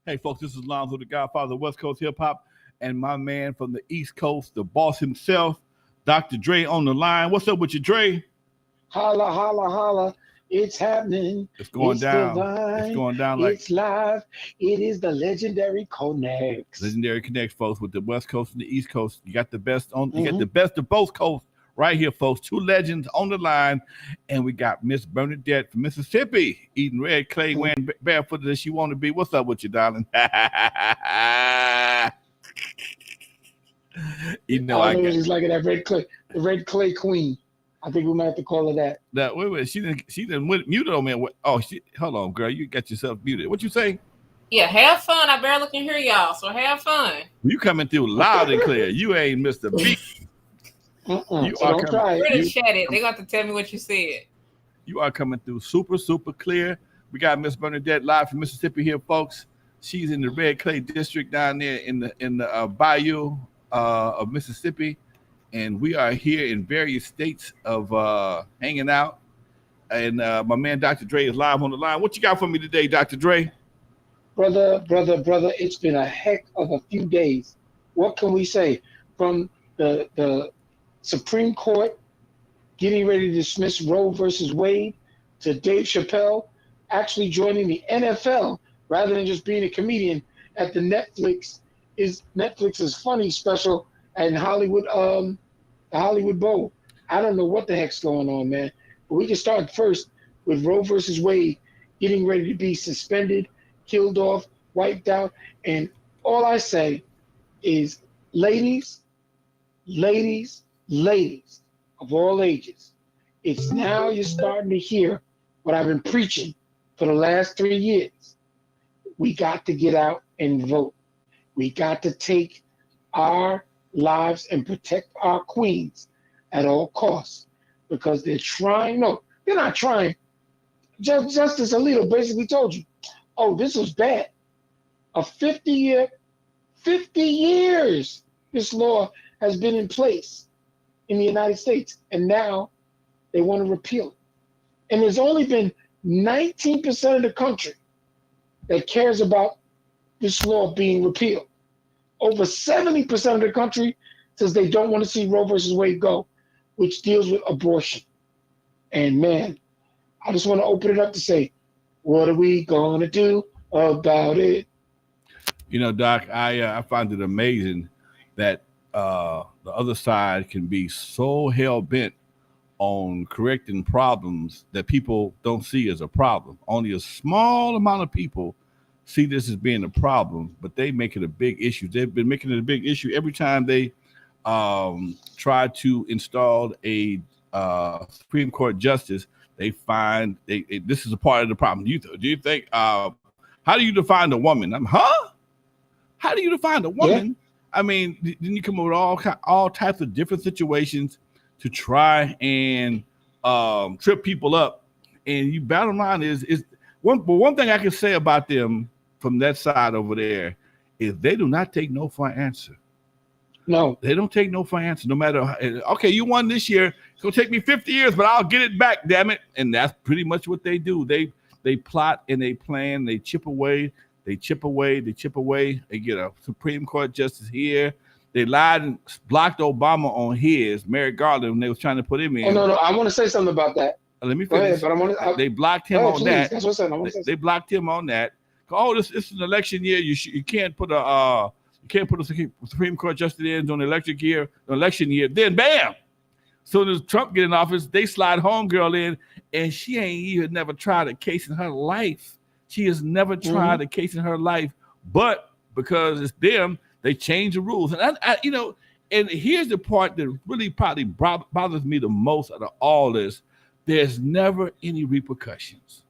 Hey, folks, this is Lonzo, the Godfather of West Coast hip hop, and my man from the East Coast, the boss himself, Dr. Dre on the line. What's up with you, Dre? Holla, holla, holla. It's happening. It's going It's down. It's divine. going down like It's live. It is the legendary Conex. Legendary Connect, folks, with the West Coast and the East Coast. You got the best on. You got Mm-hmm. the best of both coasts right here, folks. Two legends on the line, and we got Miss Bernadette from Mississippi eating red clay, wearing barefooted as she want to be. What's up with you, darling? You know I don't know what she's like that red clay, the red clay queen. I think we might have to call her that. That wait, she didn't mute on me. Oh, hold on, girl, you got yourself muted. What you say? Yeah, have fun. I barely can hear y'all, so have fun. You coming through loud and clear. You ain't Mr. B. You so don't try it. We're chat it. They got to tell me what you said. You are coming through super clear. We got Miss Bernadette live from Mississippi here, folks. She's in the Red Clay District down there in the bayou of Mississippi, and we are here in various states of hanging out. And my man Dr. Dre is live on the line. What you got for me today, Dr. Dre? Brother, it's been a heck of a few days. What can we say? From the Supreme Court getting ready to dismiss Roe versus Wade to Dave Chappelle actually joining the NFL rather than just being a comedian at the Netflix's funny special and Hollywood the Hollywood Bowl. I don't know what the heck's going on, man. But we can start first with Roe versus Wade getting ready to be suspended, killed off, wiped out. And all I say is, ladies of all ages, it's now you're starting to hear what I've been preaching for the last 3 years. We got to get out and vote. We got to take our lives and protect our queens at all costs, because they're trying. No, they're not trying. Justice Alito basically told you, oh, this was bad. A 50 years this law has been in place in the United States, and now they want to repeal it. And there's only been 19% of the country that cares about this law being repealed. Over 70% of the country says they don't want to see Roe versus Wade go, which deals with abortion. And man, I just want to open it up to say, what are we going to do about it? You know, Doc, I find it amazing that the other side can be so hell-bent on correcting problems that people don't see as a problem. Only a small amount of people see this as being a problem, but they make it a big issue. They've been making it a big issue every time they try to install a Supreme Court justice. They find this is a part of the problem. Do you think? How do you define a woman? How do you define a woman? Yeah. I mean, then you come up with all types of different situations to try and trip people up. And you bottom line is one thing I can say about them from that side over there is they do not take no for an answer. No, they don't take no for an answer. No matter okay, you won this year. It's gonna take me 50 years, but I'll get it back, damn it. And that's pretty much what they do. They plot and they plan. They chip away. They chip away. They get a Supreme Court justice here. They lied and blocked Obama on his Merrick Garland when they was trying to put him in. Oh no, I want to say something about that. Let me finish. Go ahead, but they blocked him on that. That's what I'm saying. They blocked him on that. Oh, this is an election year. You can't put a Supreme Court justice in on the election year. Then bam. So as Trump get in office, they slide homegirl in, and she ain't even never tried a case in her life. She has never tried a case in her life, but because it's them, they change the rules. And I and here's the part that really probably bothers me the most out of all this: there's never any repercussions.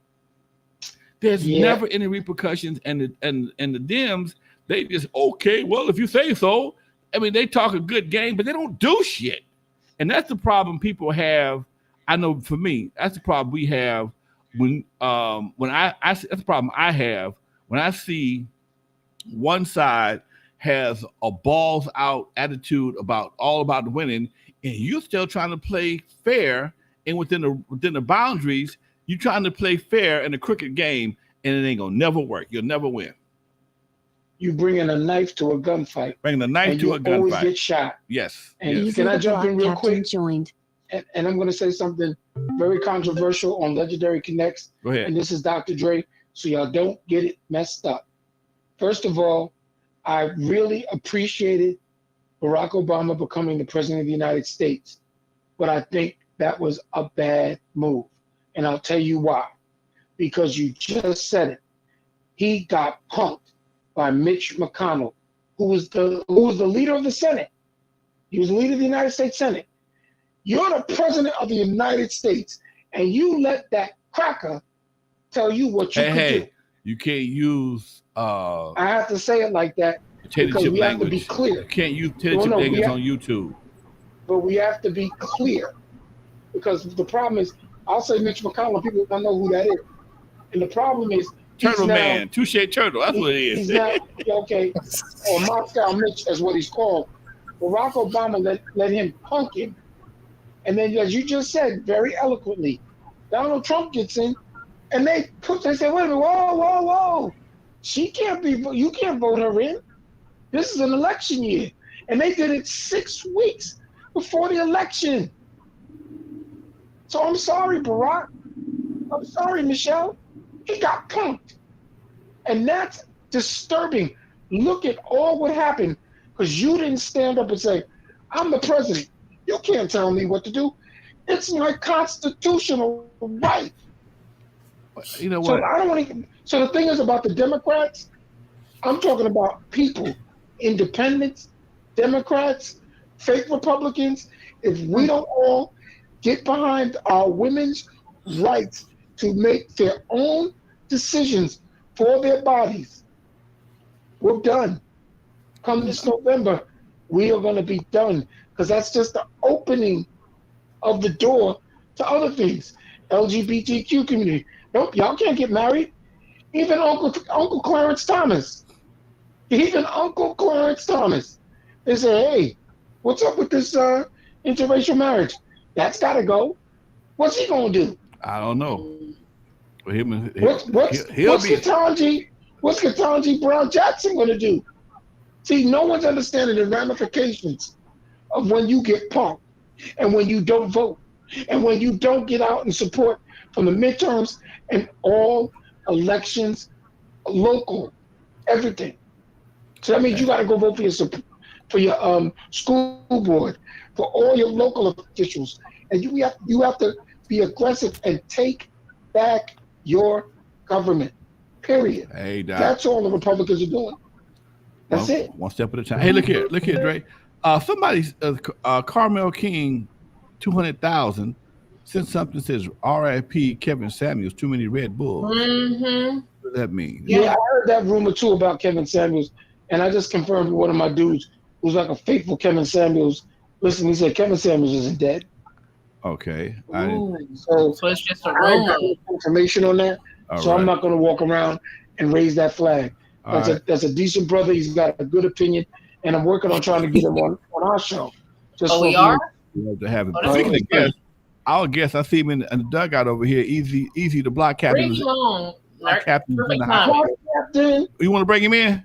There's never any repercussions, and the Dems, they just okay. Well, if you say so, I mean, they talk a good game, but they don't do shit, and that's the problem people have. I know for me, that's the problem we have when I that's the problem I have when I see one side has a balls out attitude about the winning, and you're still trying to play fair and within the boundaries. You're trying to play fair in a cricket game, and it ain't gonna never work. You'll never win. you bringing a knife to a gunfight. Bringing a knife and to you a always gunfight. get shot. Yes. And yes. can I Eazy the jump in Block real Captain quick? joined. And I'm going to say something very controversial on Legendary Connects. Go ahead. And this is Dr. Dre, so y'all don't get it messed up. First of all, I really appreciated Barack Obama becoming the president of the United States, but I think that was a bad move. And I'll tell you why. Because you just said it. He got punked by Mitch McConnell, who was the leader of the Senate. He was the leader of the United States Senate. You're the president of the United States, and you let that cracker tell you what you can do. You can't use I have to say it like that potato because chip we have to be language. clear. You can't use potato chip language on YouTube. But we have to be clear because the problem is, I'll say Mitch McConnell, people don't know who that is. And the problem is, Turtle Man, Touche Turtle, that's what it is. He's now, okay, or Moscow Mitch is what he's called. Barack Obama let him punk him. And then, as you just said very eloquently, Donald Trump gets in, and they say, wait a minute, whoa. You can't vote her in. This is an election year. And they did it 6 weeks before the election. So I'm sorry, Barack. I'm sorry, Michelle. He got punked. And that's disturbing. Look at all what happened because you didn't stand up and say, I'm the president. You can't tell me what to do. It's my constitutional right. You know what? So I don't want to. So the thing is about the Democrats, I'm talking about people, independents, Democrats, fake Republicans. If we don't all get behind our women's rights to make their own decisions for their bodies, we're done. Come this November, we are going to be done because that's just the opening of the door to other things. LGBTQ community. Nope, y'all can't get married. Even Uncle Clarence Thomas. They say, hey, what's up with this interracial marriage? That's got to go. What's he going to do? I don't know. What's Ketanji Brown Jackson going to do? See, no one's understanding the ramifications of when you get punked and when you don't vote and when you don't get out and support from the midterms and all elections, local, everything. So that means you got to go vote for your school board, for all your local officials, and you have to be aggressive and take back your government. Period. Hey, Doc. That's all the Republicans are doing. That's it. One step at a time. Hey, look here, Dre. Somebody's Carmel King, 200,000. Sent something that says R.I.P. Kevin Samuels. Too many Red Bulls. Mm-hmm. What does that mean? Yeah, I heard that rumor too about Kevin Samuels, and I just confirmed with one of my dudes who's like a faithful Kevin Samuels. Listen, he said Kevin Samuels isn't dead. Okay. So it's just a I rumor. got information on that, so I'm not going to walk around and raise that flag. That's a decent brother. He's got a good opinion, and I'm working on trying to get him on our show. We are? We love to have him. Oh, Speaking of guests, our guest, I see him in the dugout over here. Eazy the Block Captain. Bring him on. Block Captain. Captain. You want to bring him in?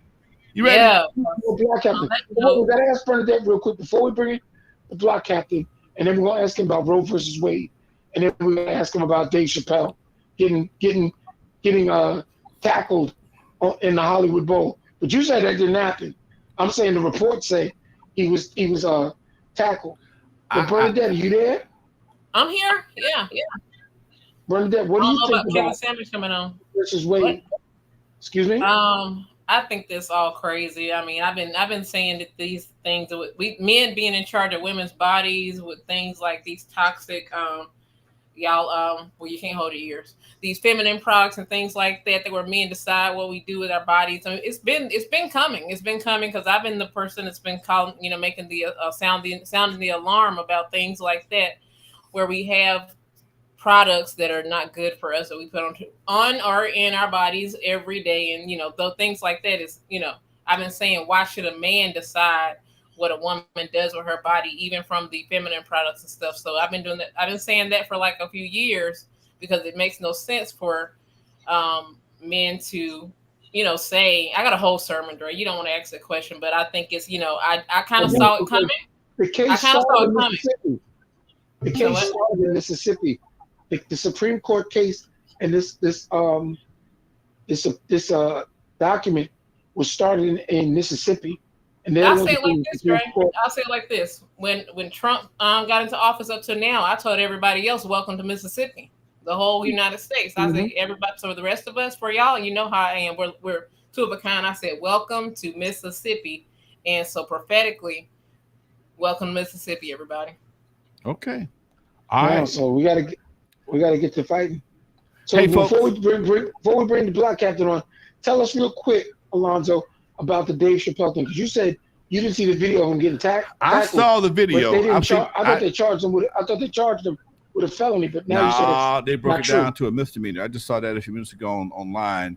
You ready? Yeah. Block Captain. We got to ask Bernadette real quick before we bring in the Block Captain, and then we're going to ask him about Roe versus Wade, and then we're going to ask him about Dave Chappelle getting tackled in the Hollywood Bowl. But you said that didn't happen. I'm saying the reports say he was tackled. But Bernadette, are you there? I'm here. Yeah. Bernadette, what do you think about Kevin Samuels coming on versus Wade? What? Excuse me? I think that's all crazy. I mean, I've been saying that these things with men being in charge of women's bodies with things like these toxic well, you can't hold your ears. These feminine products and things like that where men decide what we do with our bodies. I mean, it's been coming. It's been coming because I've been the person that's been calling, making the sounding the alarm about things like that, where we have products that are not good for us that we put on or in our bodies every day, and things like that is I've been saying, why should a man decide what a woman does with her body, even from the feminine products and stuff? So I've been doing that. I've been saying that for like a few years because it makes no sense for men to say I got a whole sermon, Dre. You don't want to ask that question, but I think it's I kind of saw it coming. The case started in Mississippi. The case started in Mississippi. The Supreme Court case and this document was started in Mississippi. And then I'll say it like this, Dre. I'll say it like this. When Trump got into office up to now, I told everybody else, welcome to Mississippi. The whole United States. I said, everybody, so the rest of us, for y'all, you know how I am. We're two of a kind. I said, welcome to Mississippi. And so prophetically, welcome to Mississippi, everybody. Okay. All right. So we gotta get to fighting. So before we bring the Block Captain on, tell us real quick, Alonzo, about the Dave Chappelle thing. Because you said you didn't see the video of him getting tackled. I saw the video. I thought they charged him with a felony, but now you said they broke it down to a misdemeanor. I just saw that a few minutes ago online.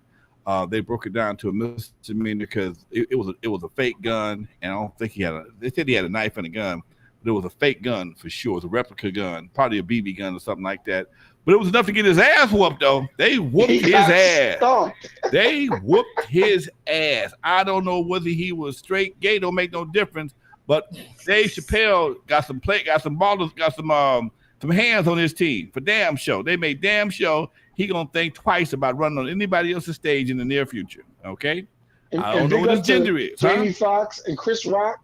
They broke it down to a misdemeanor because it was a fake gun, and I don't think they said he had a knife and a gun, but it was a fake gun for sure. It was a replica gun, probably a BB gun or something like that. But it was enough to get his ass whooped, though. They whooped his ass. They whooped his ass. I don't know whether he was straight, gay, don't make no difference. But Dave Chappelle got some ballers, got some hands on his team for damn show. They made damn show he gonna think twice about running on anybody else's stage in the near future. Okay, I don't know what his gender is. Jamie Foxx and Chris Rock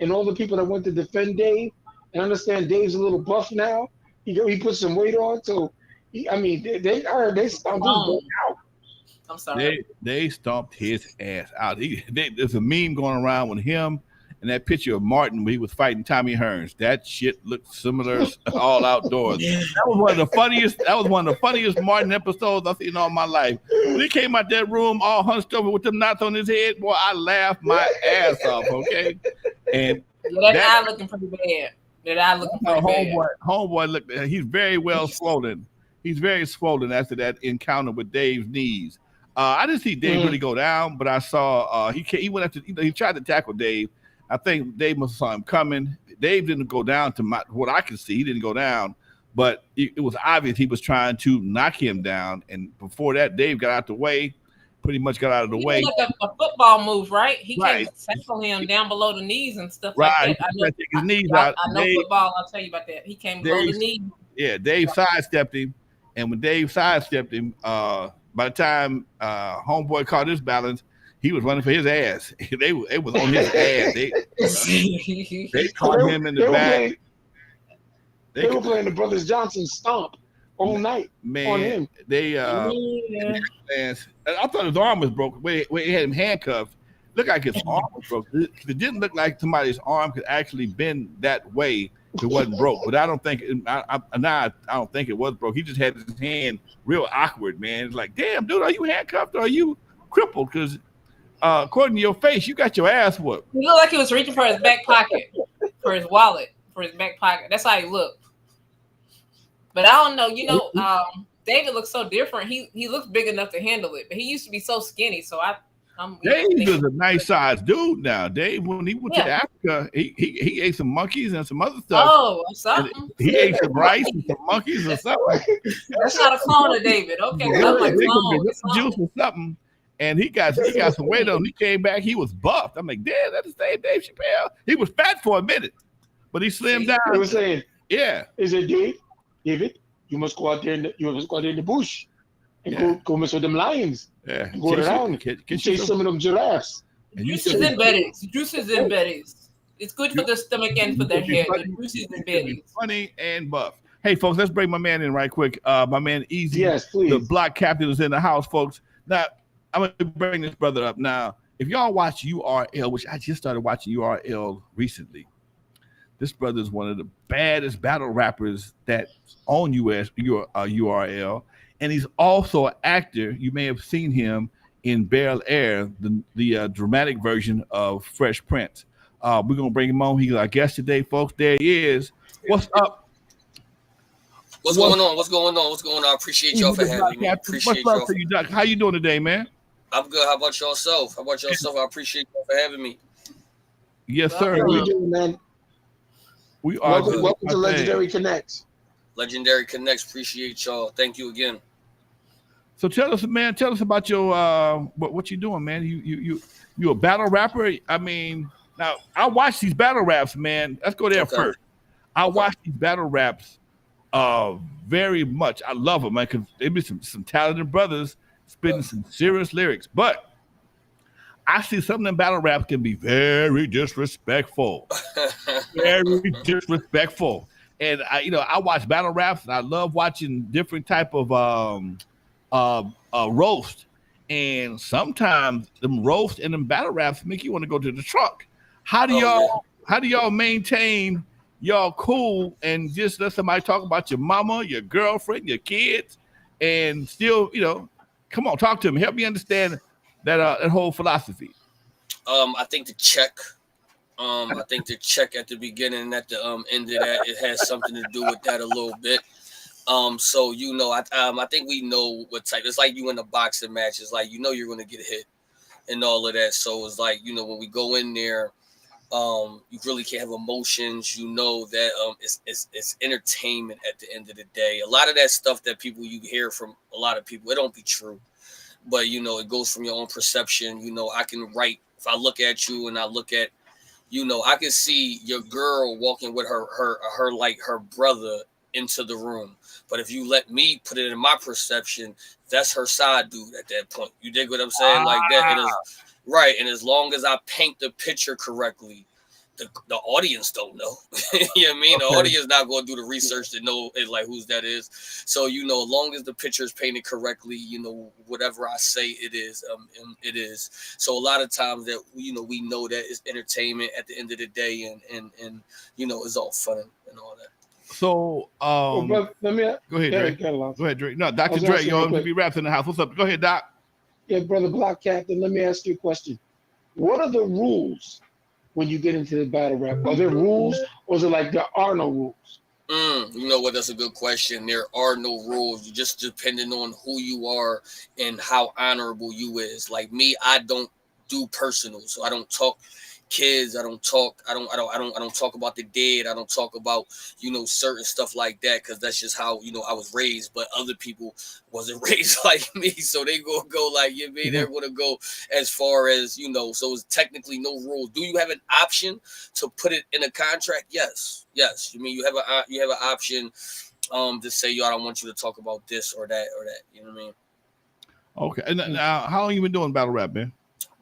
and all the people that went to defend Dave. And understand Dave's a little buff now. He put some weight on, so they stomped him out. I'm sorry. They stomped his ass out. There's a meme going around with him and that picture of Martin when he was fighting Tommy Hearns. That shit looked similar all outdoors. That was one of the funniest Martin episodes I've seen in all my life. When he came out that room all hunched over with them knots on his head, boy, I laughed my ass off, okay? And that eye looking pretty bad. Homeboy looked. He's very well swollen. He's very swollen after that encounter with Dave's knees. I didn't see Dave really go down, but I saw he went after. He tried to tackle Dave. I think Dave must have saw him coming. Dave didn't go down to what I could see. He didn't go down, but it was obvious he was trying to knock him down. And before that, Dave got out the way. Pretty much got out of the way. Like a football move, right? He can tackle him down below the knees and stuff like that. I know, his knees out. I know football. I'll tell you about that. He came below the knee. Yeah, Dave sidestepped him, and when Dave sidestepped him, by the time homeboy caught his balance, he was running for his ass. It was on his ass. They caught him in the back. They were playing the Brothers Johnson stomp all night on him. I thought his arm was broken. Where he had him handcuffed, looked like his arm was broken. It didn't look like somebody's arm could actually bend that way if it wasn't broke. But I don't think I don't think it was broke. He just had his hand real awkward, man. It's like, damn, dude, are you handcuffed or are you crippled? Because according to your face, you got your ass whooped. He looked like he was reaching for his back pocket, for his wallet, for his back pocket. That's how he looked. But I don't know, David looks so different. He looks big enough to handle it, but he used to be so skinny. So Dave is a nice sized dude now. Dave, when he went to Africa, he ate some monkeys and some other stuff. Oh, something. He ate some rice and some monkeys or something. That's not a clone of David. Okay, I'm like juice or something. And he got some weight on him. He came back, he was buffed. I'm like, damn, that's the same Dave Chappelle. He was fat for a minute, but he slimmed down. I was saying, yeah. Is it David, you must go out there in the bush and go mess with them lions. Yeah. Go around and chase some of them giraffes. Juices and berries. It's good for the stomach and for the head. Juices and berries. Funny and buff. Hey, folks, let's bring my man in right quick. My man Eazy, yes, please. The Block Captain, is in the house, folks. Now, I'm going to bring this brother up. Now, if y'all watch URL, which I just started watching URL recently, this brother is one of the baddest battle rappers that's on URL. And he's also an actor. You may have seen him in Belair, the dramatic version of Fresh Prince. We're going to bring him on. He's our guest today, folks. There he is. What's up? What's going on? I appreciate y'all for having me. What's up to you, Doc? How you doing today, man? I'm good. How about yourself? I appreciate y'all for having me. Yes, sir. How you doing, man? We are welcome to Legendary Connects. Legendary Connects. Appreciate y'all. Thank you again. So tell us, man. Tell us about your what you doing, man. You a battle rapper? I mean, now I watch these battle raps, man. Let's go there first. I watch these battle raps very much. I love them, man, because they be some talented brothers spitting some serious lyrics. But I see some of them battle raps can be very disrespectful. Very disrespectful. And I watch battle raps and I love watching different type of roast. And sometimes them roast and them battle raps make you want to go to the trunk. How do y'all maintain y'all cool and just let somebody talk about your mama, your girlfriend, your kids, and still, come on, talk to me. Help me understand that whole philosophy. I think the check. I think the check at the beginning and at the end of that, it has something to do with that a little bit. So I think we know what type. It's like you in a boxing match. It's like you're gonna get hit and all of that. So it's like when we go in there, you really can't have emotions. That it's entertainment at the end of the day. A lot of that stuff that you hear from a lot of people, it don't be true. But it goes from your own perception. I can write if I look at you and I look at I can see your girl walking with her brother into the room. But if you let me put it in my perception, that's her side dude at that point. You dig what I'm saying? Like that. Right. And as long as I paint the picture correctly, the audience don't know. You know what I mean? The audience not going to do the research to know like whose that is. So, as long as the picture is painted correctly, whatever I say it is, it is. So a lot of times that, we know that it's entertainment at the end of the day and it's all fun and all that. So, let me go ahead, Dre. Go ahead, Dre. No, Dr. Dre, be raps in the house. What's up? Go ahead, Doc. Yeah, Brother Block Captain, let me ask you a question. What are the rules when you get into the battle rap? Are there rules, or is it like there are no rules? You know what? That's a good question. There are no rules. You just depending on who you are and how honorable you is. Like me, I don't do personal, so I don't talk kids. I don't talk about the dead. I don't talk about certain stuff like that because that's just how I was raised. But other people wasn't raised like me, so they go like they're gonna go as far as So it's technically no rules. Do you have an option to put it in a contract? Yes. You have an option to say I don't want you to talk about this or that or that. You know what I mean? Okay. And now, how long you been doing battle rap, man?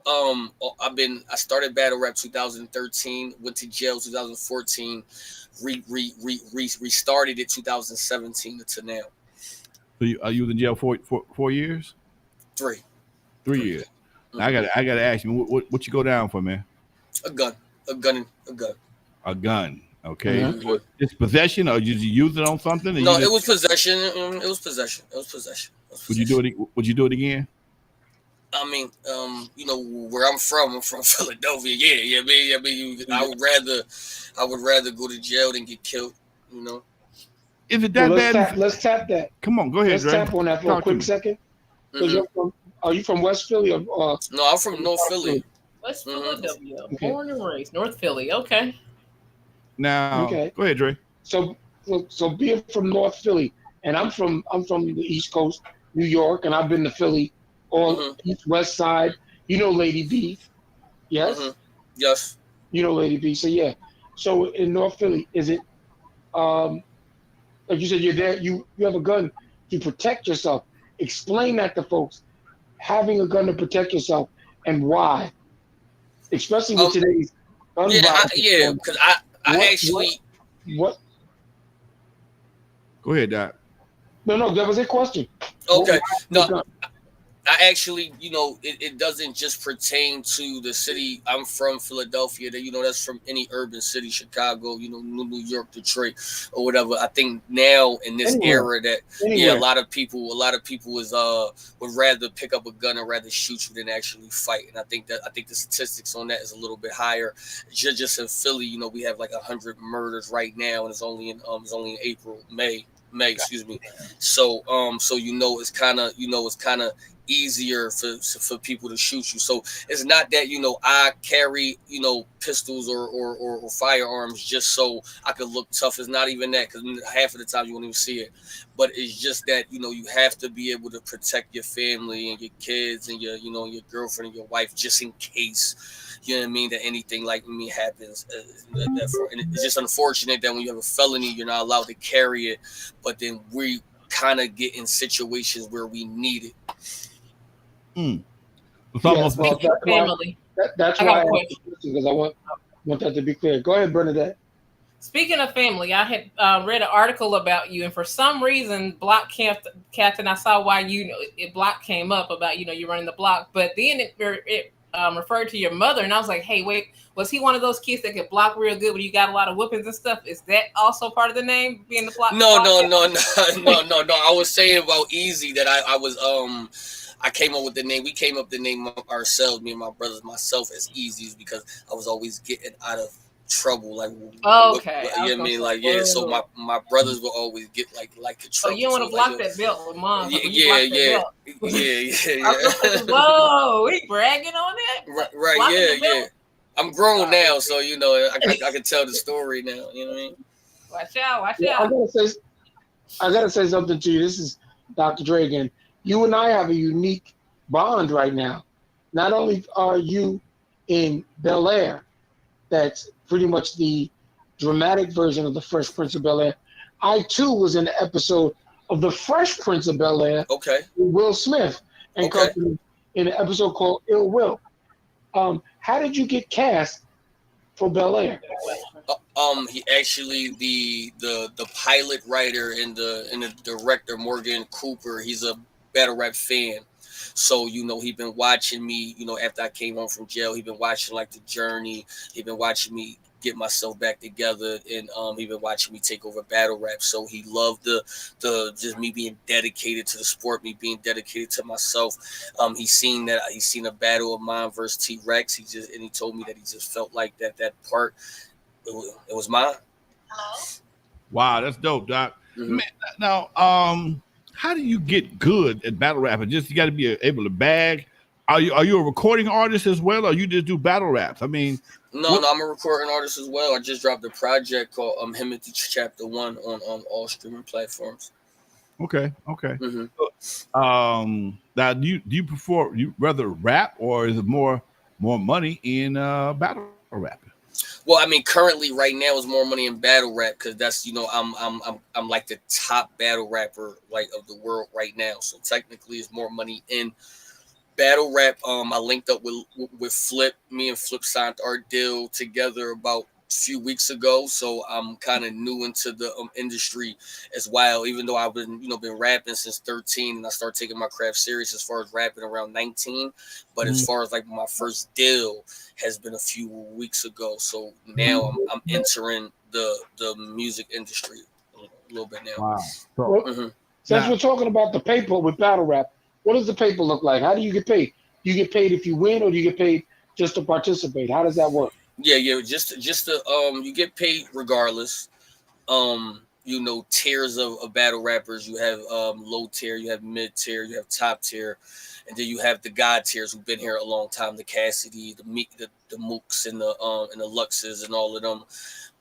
I started battle rap 2013, went to jail 2014, restarted it 2017 to now. So you was in jail for 4 years? 3 years. Mm-hmm. Now I gotta ask you, what you go down for, man? A gun. A gun. Okay. Mm-hmm. It's possession, or did you use it on something? No, it was possession. It was possession. Would you do it again? I mean, where I'm from Philadelphia. Yeah. I would rather go to jail than get killed. Is it that bad? Let's tap that. Come on, go ahead. Let's tap on that for a quick second. Mm-hmm. Are you from West Philly or? No, I'm from North Philly. West Philadelphia, born and raised, North Philly. Okay. Now, go ahead, Dre. So being from North Philly, and I'm from the East Coast, New York, and I've been to Philly. Or East West Side, Lady B, yes? Mm-hmm. Yes. Lady B, so yeah. So in North Philly, is it, like you said, you're there, you have a gun to protect yourself. Explain that to folks, having a gun to protect yourself and why, especially with today's gun violence. Yeah, because I actually... What? Go ahead, Doc. No, that was a question. Okay, no. I actually, it doesn't just pertain to the city. I'm from Philadelphia. That that's from any urban city, Chicago, New York, Detroit, or whatever. I think now in this era that a lot of people is would rather pick up a gun and rather shoot you than actually fight. And I think the statistics on that is a little bit higher. Just in Philly, we have like 100 murders right now, and it's only in May, excuse me. So it's kind of easier for people to shoot you. So it's not that I carry pistols or firearms just so I could look tough. It's not even that, because half of the time you won't even see it. But it's just that you have to be able to protect your family and your kids and your your girlfriend and your wife, just in case, you know what I mean, that anything like me happens. And it's just unfortunate that when you have a felony, you're not allowed to carry it. But then we kind of get in situations where we need it. It's Yes, almost well, Family. that's I why got I a asked question. the question, because I want that to be clear. Go ahead, Bernadette. Speaking of family, I had read an article about you, and for some reason, Block Captain, I saw why Block came up about you running the block, but then it referred to your mother, and I was like, hey, wait, was he one of those kids that could block real good when you got a lot of whoopings and stuff? Is that also part of the name, being the block? No. I was saying about Eazy that I was I came up with the name. We came up with the name ourselves, me and my brothers, myself, as Eazy, because I was always getting out of trouble, like Okay, you know what I mean, like so my brothers will always get like in trouble. So you don't want to block that belt with mom? Yeah. Whoa, we bragging on that? Right, yeah. I'm grown now, so I can tell the story now. You know what I mean? Watch out! I gotta say something to you. This is Dr. Dre again. You and I have a unique bond right now. Not only are you in Belair, that's pretty much the dramatic version of the Fresh Prince of Bel-Air. I too was in the episode of the Fresh Prince of Bel-Air with Will Smith and company in an episode called Ill Will. How did you get cast for Bel-Air? He actually the pilot writer and the director, Morgan Cooper. He's a battle rap fan. So, he been watching me, after I came home from jail. He been watching like the journey. He been watching me get myself back together, and he been watching me take over battle rap. So he loved the just me being dedicated to the sport, me being dedicated to myself. He's seen a battle of mine versus T-Rex. He told me that he just felt like that part it was mine. Wow, that's dope, Doc. Mm-hmm. Man, now, how do you get good at battle rap? Just you got to be able to bag. Are you a recording artist as well, or you just do battle raps? I mean, no, I'm a recording artist as well. I just dropped a project called Himothy Chapter 1 on all streaming platforms. Okay. Mm-hmm. Now, do you prefer, you rather rap, or is it more money in battle rapping? Well, I mean, currently, right now, is more money in battle rap, because that's I'm like the top battle rapper like of the world right now. So technically, it's more money in battle rap. I linked up with Flip. Me and Flip signed our deal together about a few weeks ago. So I'm kind of new into the industry as well. Even though I've been rapping since 13, and I started taking my craft serious as far as rapping around 19. But as far as like my first deal has been a few weeks ago. So now I'm entering the music industry a little bit now. Wow. So, well, since we're talking about the paper with battle rap, what does the paper look like? How do you get paid? You get paid if you win, or do you get paid just to participate? How does that work? Yeah, just to you get paid regardless. Tiers of battle rappers. You have low tier, you have mid tier, you have top tier, and then you have the god tiers who've been here a long time. The Cassidy, the Mooks, and the Luxes, and all of them,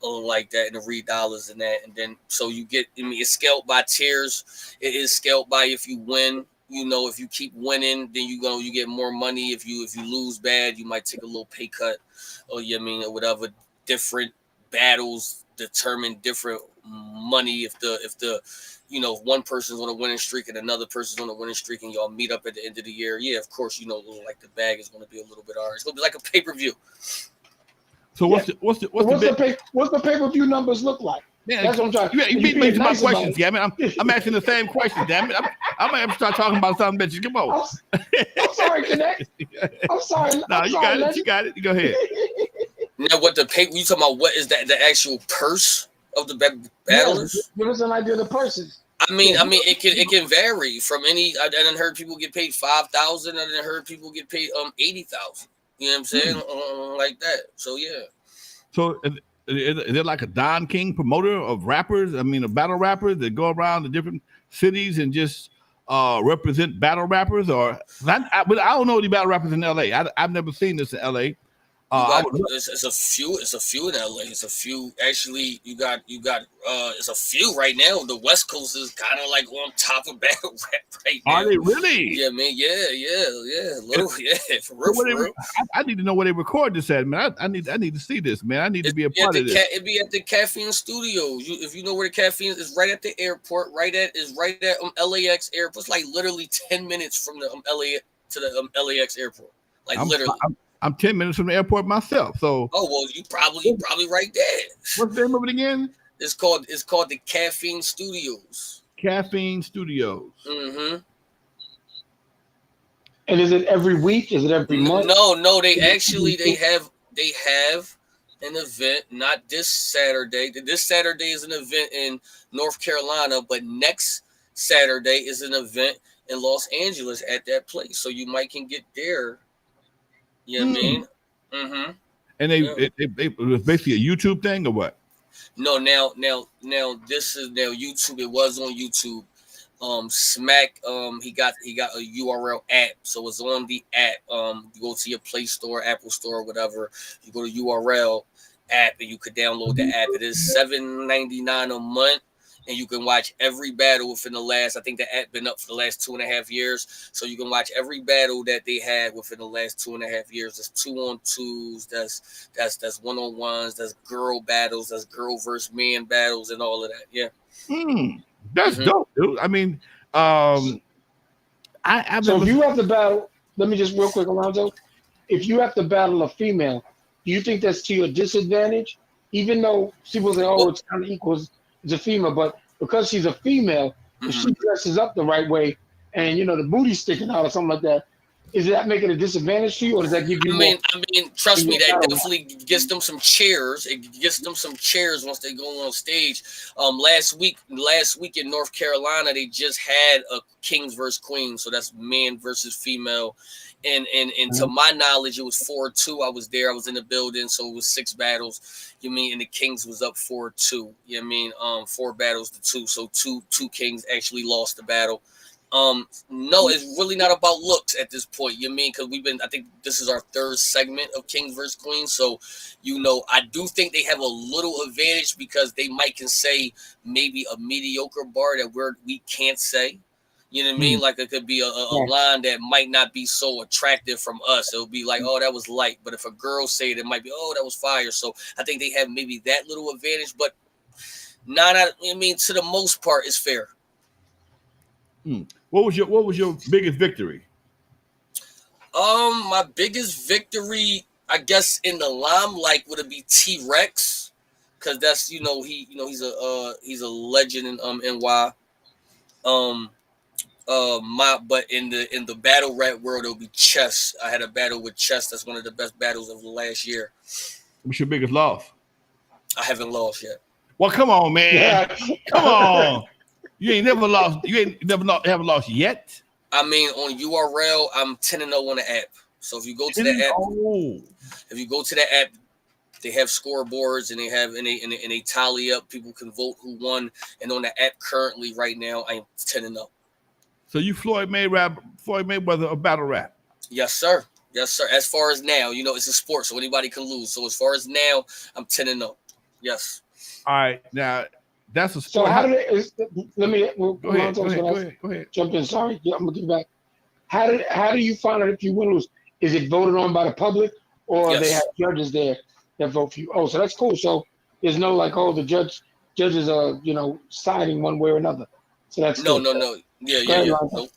like that, and the Reed Dollars and that. And then so you get. I mean, it's scaled by tiers. It is scaled by if you win. If you keep winning, then you get more money. If you lose bad, you might take a little pay cut, or or whatever. Different battles determine different money. If one person's on a winning streak and another person's on a winning streak, and y'all meet up at the end of the year, yeah, of course, like the bag is going to be a little bit ours. It's going to be like a pay-per-view. So what's the pay-per-view numbers look like? Man, that's what I'm trying. You beat me to my questions, damn it. I'm asking the same question, damn it. I might have to start talking about something, bitches. Come on. I'm sorry, Connect. I'm sorry. No, you got it. You go ahead. Now, what the pay? You talking about? What is that? The actual purse of the battlers? Yes, give us an idea of the purses. I mean, it can vary from any. I done heard people get paid 5,000. I done heard people get paid 80,000. You know what I'm saying? Like that. So yeah. So is it like a Don King promoter of rappers? I mean, a battle rappers that go around the different cities and just represent battle rappers, or but I don't know any battle rappers in LA. I've never seen this in LA. It's a few. It's a few in LA. It's a few. Actually, you got. It's a few right now. The West Coast is kind of like on top of battle rap right now. Are they really? Yeah, man. Yeah. Little, yeah. For real. I need to know where they record this at, man. I need to see this, man. I need to be a part of this. It'd be at the Caffeine Studios. If you know where the Caffeine is, right at the airport. Right at LAX airport. It's like literally 10 minutes from the LA to the LAX airport. Like literally. I'm 10 minutes from the airport myself. So you probably right there. What's the name of it again? It's called the Caffeine Studios. Caffeine Studios. Mm-hmm. And is it every week? Is it every month? No. They have an event. Not this Saturday. This Saturday is an event in North Carolina, but next Saturday is an event in Los Angeles at that place. So you might can get there. You know what I mean? Mm-hmm. And it was basically a YouTube thing or what? No, now this is now YouTube. It was on YouTube. Smack, he got a URL app, so it's on the app. You go to your Play Store, Apple Store, whatever. You go to URL app, and you could download the app. It is $7.99 a month. And you can watch every battle within the last, I think the app been up for the last 2.5 years. So you can watch every battle that they had within the last 2.5 years. There's 2-on-2s, that's 1-on-1s, that's girl battles, that's girl versus man battles, and all of that. Yeah. That's dope, dude. I mean, so if you have to battle, let me just real quick, Alonzo. If you have to battle a female, do you think that's to your disadvantage? Even though people say, it's kind of equals. It's a female, but because she's a female, if she dresses up the right way and the booty's sticking out or something like that, is that making a disadvantage to you, or does that give you more? I mean, trust me, that definitely gets them some cheers. It gets them some cheers once they go on stage. Last week in North Carolina, they just had a Kings versus Queens, so that's man versus female. And to my knowledge, it was 4-2. I was there. I was in the building, so it was 6 battles. You mean, and the Kings was up 4-2. You know what I mean? 4 battles to 2. So two Kings actually lost the battle. No, it's really not about looks at this point. You know what I mean? Because I think this is our 3rd segment of Kings versus Queens. So, I do think they have a little advantage because they might can say maybe a mediocre bar that we can't say. You know what I mean? Like it could be a line that might not be so attractive from us. It'll be like, that was light. But if a girl say it might be, that was fire. So I think they have maybe that little advantage. But to the most part, it's fair. What was your biggest victory? My biggest victory, I guess, in the limelight would be T-Rex, because that's he's a legend in NY. But in the battle rap world, it'll be Chess. I had a battle with Chess. That's one of the best battles of the last year. What's your biggest loss? I haven't lost yet. Well, come on, man. Come on. You ain't never lost. Haven't lost yet. I mean, on URL, I'm 10-0 on the app. So if you go to the app, they have scoreboards and they tally up. People can vote who won. And on the app currently, right now, I am 10-0. So you Floyd Mayweather of battle rap? Yes, sir. As far as now, it's a sport, so anybody can lose. So as far as now, I'm 10-0. Yes. All right, now. That's a sport. So how did let me go ahead. Jump in. Sorry, I'm gonna get back. How do you find out if you win or lose? Is it voted on by the public, or they have judges there that vote for you? Oh, so that's cool. So there's no the judges are siding one way or another. So that's no. Yeah. Nope.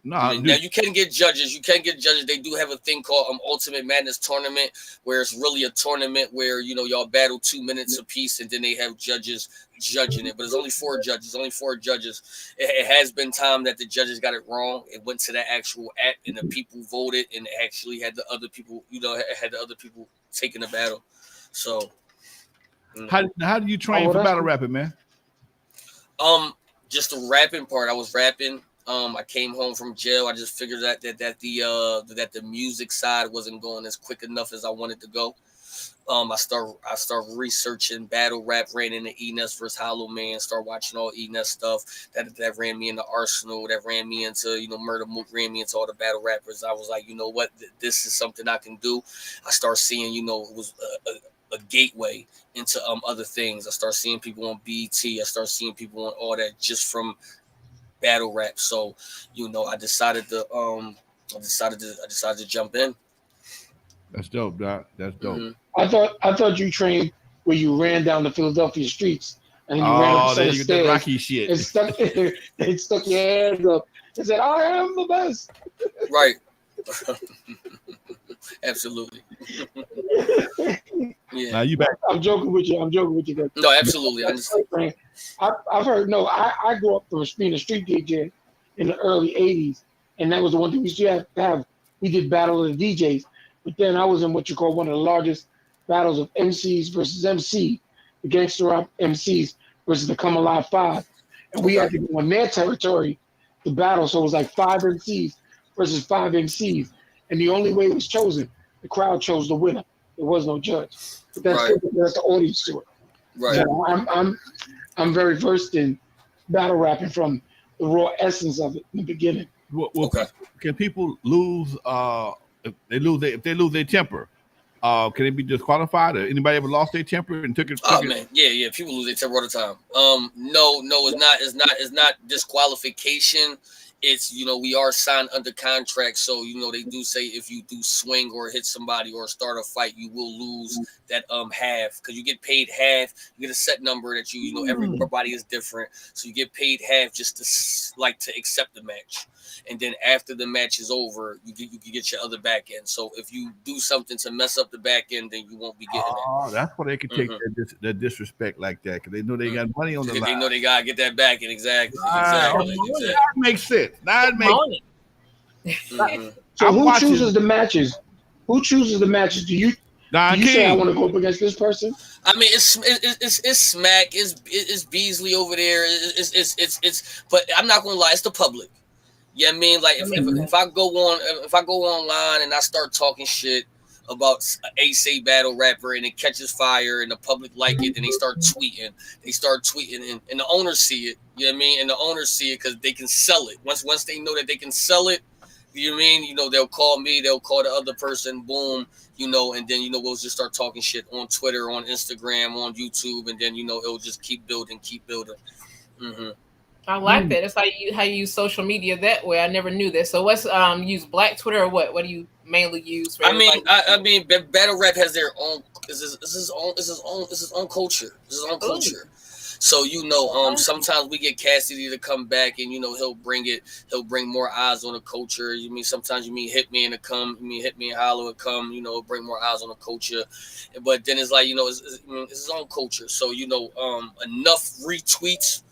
No, now you can get judges. They do have a thing called Ultimate Madness Tournament, where it's really a tournament where y'all battle 2 minutes apiece, and then they have judges judging it. But it's only 4 judges. It has been time that the judges got it wrong. It went to the actual app, and the people voted, and it actually had the other people, taking the battle. So, how do you train for battle rapping, man? Just the rapping part. I was rapping. I came home from jail. I just figured that the music side wasn't going as quick enough as I wanted to go. I start researching battle rap, ran into Enes versus Hollow Man, start watching all Enes stuff. That ran me into Arsenal, that ran me into, Murder Mook, ran me into all the battle rappers. I was like, you know what, this is something I can do. I start seeing, it was a gateway into other things. I start seeing people on BET. I start seeing people on all that just from battle rap. So, I decided to jump in. That's dope, Doc. That's dope. Mm-hmm. I thought you trained where you ran down the Philadelphia streets and you ran up a set then of you get that stairs Rocky shit. and stuck your hands up and said, "I am the best." Right. Absolutely. Yeah. Now you back. I'm joking with you. Guys. No, absolutely. I understand. I've heard. No, I grew up from being a street DJ in the early '80s, and that was the one thing we used to have. We did battle of the DJs, but then I was in what you call one of the largest battles of MCs versus MC, the gangster rap MCs versus the Come Alive Five, and we had to go on their territory to battle. So it was like 5 MCs versus 5 MCs, and the only way it was chosen, the crowd chose the winner. There was no judge. But that's the audience to it. Right. So I'm very versed in battle rapping from the raw essence of it in the beginning. Well, can people lose? If they lose their temper, can it be disqualified? Or anybody ever lost their temper and took it? Man, yeah. People lose their temper all the time. No, it's not disqualification. It's, we are signed under contract, so they do say if you do swing or hit somebody or start a fight, you will lose that half, because you get paid half. You get a set number that everybody is different, so you get paid half just to accept the match, and then after the match is over, you can get your other back end. So if you do something to mess up the back end, then you won't be getting it. Oh, that's why they can take that disrespect like that, because they know they got money on the line. They know they gotta get that back end. Exactly. That makes sense. So who chooses the matches? Who chooses the matches? Do you say I want to go up against this person? I mean, it's Smack, it's Beasley over there. It's but I'm not gonna lie, it's the public. Yeah, I mean, like if I go online and I start talking shit about a say battle rapper and it catches fire and the public like it, and they start tweeting and the owners see it. You know what I mean? And the owners see it because they can sell it. Once they know that they can sell it, you know what I mean? They'll call me, they'll call the other person, boom, and then we'll just start talking shit on Twitter, on Instagram, on YouTube, and then it'll just keep building. Mm-hmm. I like that. That's how you use social media that way. I never knew that. So what's use Black Twitter or what? What do you mainly use for? I mean, battle rap has their own. This is his own culture. This is his own culture. So sometimes we get Cassidy to come back, and he'll bring more eyes on the culture. Sometimes Hitman to come, Hitman and Hollow to come, bring more eyes on the culture. But then it's like it's his own culture. So enough retweets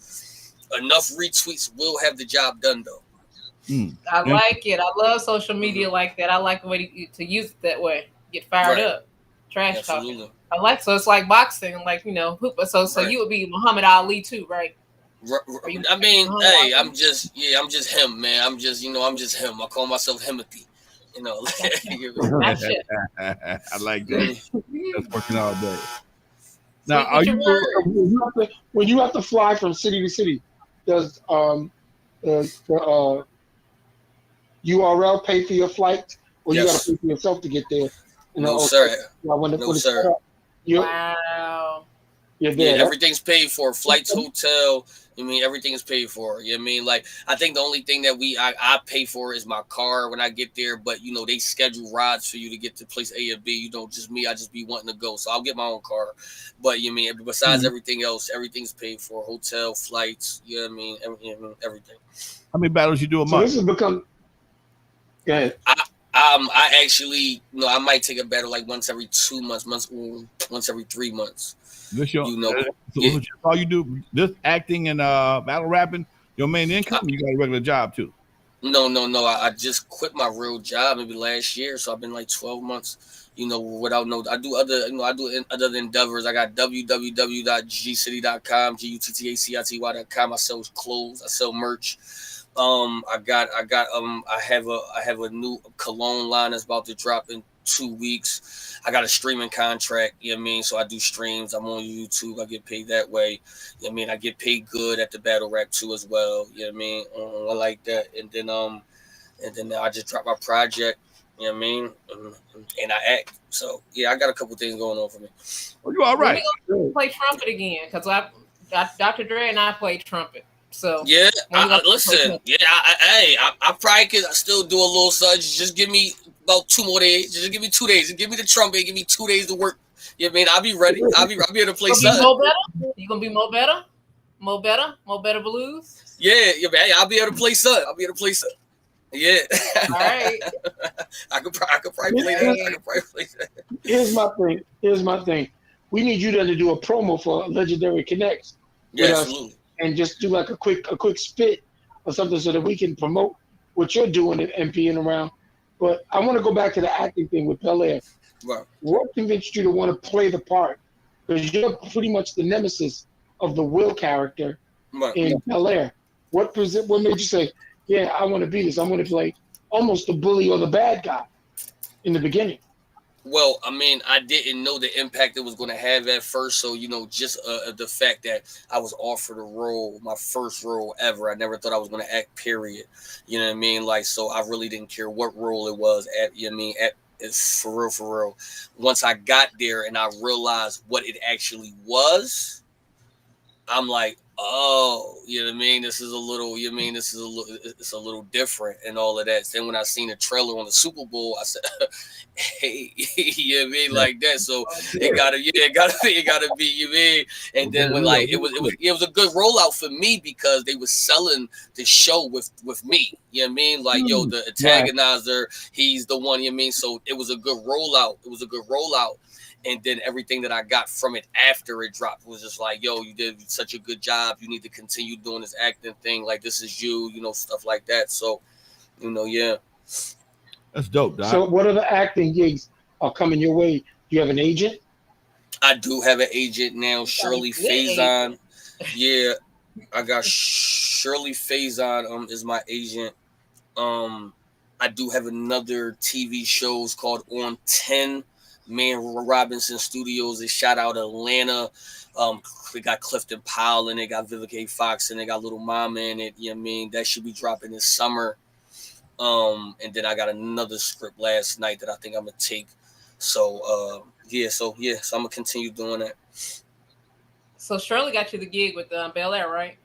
will have the job done though. I like it. I love social media like that. I like the way to use it that way. Get fired up. Trash talking. I like, so it's like boxing, like hooper. So you would be Muhammad Ali too, right? I mean, hey, I'm just him, man. I'm just him. I call myself Himothy. I like that. That's working all day. Now, when you have to fly from city to city, does the URL pay for your flight, or you got to pay for yourself to get there? No, sir. No, sir. Wow. You're there. Yeah, everything's paid for. Flights, hotel. Everything is paid for. You know what I mean? Like, I think the only thing that I pay for is my car when I get there. But they schedule rides for you to get to place A or B. Just me. I just be wanting to go, so I'll get my own car. But besides everything else, everything's paid for. Hotel, flights. You know what I mean? Everything. How many battles you do a month? So this has become. Go ahead. I actually, I might take a battle like once every 2 months, once every 3 months. This all you do, this acting and battle rapping, your main income? You got a regular job too? No. I just quit my real job maybe last year, so I've been like 12 months. Without I do other endeavors. I got www.gcity.com, guttacy.com. I sell clothes, I sell merch. I have a new cologne line that's about to drop in 2 weeks. I got a streaming contract, you know what I mean? So I do streams. I'm on YouTube. I get paid that way. You know what I mean? I get paid good at the battle rap too as well. You know what I mean? I like that. And then I just dropped my project. You know what I mean? And I act. So yeah, I got a couple things going on for me. Well, you all right? We're gonna play trumpet again because Dr. Dre and I played trumpet. So yeah, listen. Yeah, I probably could still do a little such. Just give me about 2 more days. Just give me 2 days. Give me the trumpet. Give me 2 days to work. You know what I mean? I'll be ready. I'll be able to play something. You gonna be more better blues? Yeah, man. I'll be able to play something. Yeah. All right. I could probably play that. Here's my thing. We need you to do a promo for Legendary Connects. Yeah, absolutely. And just do like a quick spit or something so that we can promote what you're doing and being around. But I want to go back to the acting thing with Belair. Right. What convinced you to want to play the part? Because you're pretty much the nemesis of the Will character in Belair. What made you say, yeah, I want to be this. I want to play almost the bully or the bad guy in the beginning? Well, I mean, I didn't know the impact it was going to have at first. So, just the fact that I was offered a role, my first role ever. I never thought I was going to act, period. You know what I mean? Like, so I really didn't care what role it was at, you know what I mean? For real. Once I got there and I realized what it actually was, I'm like, oh, you know what I mean? It's a little different and all of that. Then when I seen the trailer on the Super Bowl, I said, hey, you know what I mean? Like that. So it gotta be, you know what I mean? And then when it was a good rollout for me because they were selling the show with me. You know what I mean? Like, the antagonizer, he's the one, you know what I mean? So it was a good rollout. And then everything that I got from it after it dropped was just like, yo, you did such a good job. You need to continue doing this acting thing. Like, this is you, stuff like that. So, yeah. That's dope, Doc. So what other acting gigs are coming your way? Do you have an agent? I do have an agent now, Shirley Faison. Yeah, I got Shirley Faison is my agent. I do have another TV shows called On 10. Man Robinson Studios. They shot out Atlanta. They got Clifton Powell and they got Vivica Fox and they got Little Mama in it. You know what I mean? That should be dropping this summer. And then I got another script last night that I think I'm gonna take. So I'm gonna continue doing that. So Shirley got you the gig with Belair, right?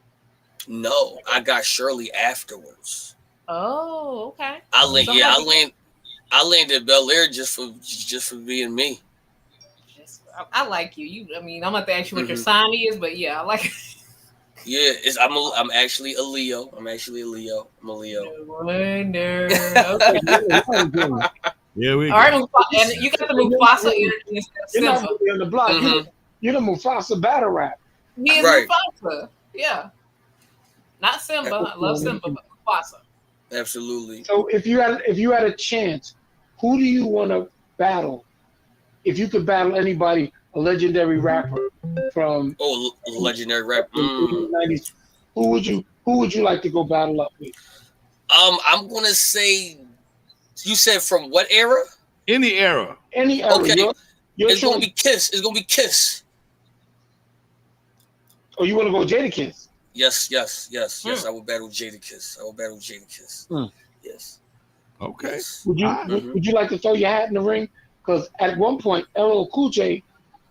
No, I got Shirley afterwards. Oh, okay. I landed Belair just for being me. I like you. I'm gonna have to ask you what your sign is, but yeah, I like it. Yeah, I'm actually a Leo. I'm a Leo. Wonder. Okay. Yeah, we. All right, and you got the Mufasa energy instead of You're not Simba. really on the block. You're the Mufasa battle rap. He is Mufasa. Yeah. Not Simba. I love Simba, but Mufasa. Absolutely. So if you had a chance, who do you want to battle? If you could battle anybody, a legendary rapper from legendary rapper. The 90s, who would you like to go battle up with? I'm gonna say, you said from what era? Any era. Any era. Okay. It's gonna be Kiss. It's gonna be Kiss. Oh, you want to go Jadakiss? Yes. I will battle Jadakiss. Yes. Okay. Yes. Would you like to throw your hat in the ring? Because at one point, LL Cool J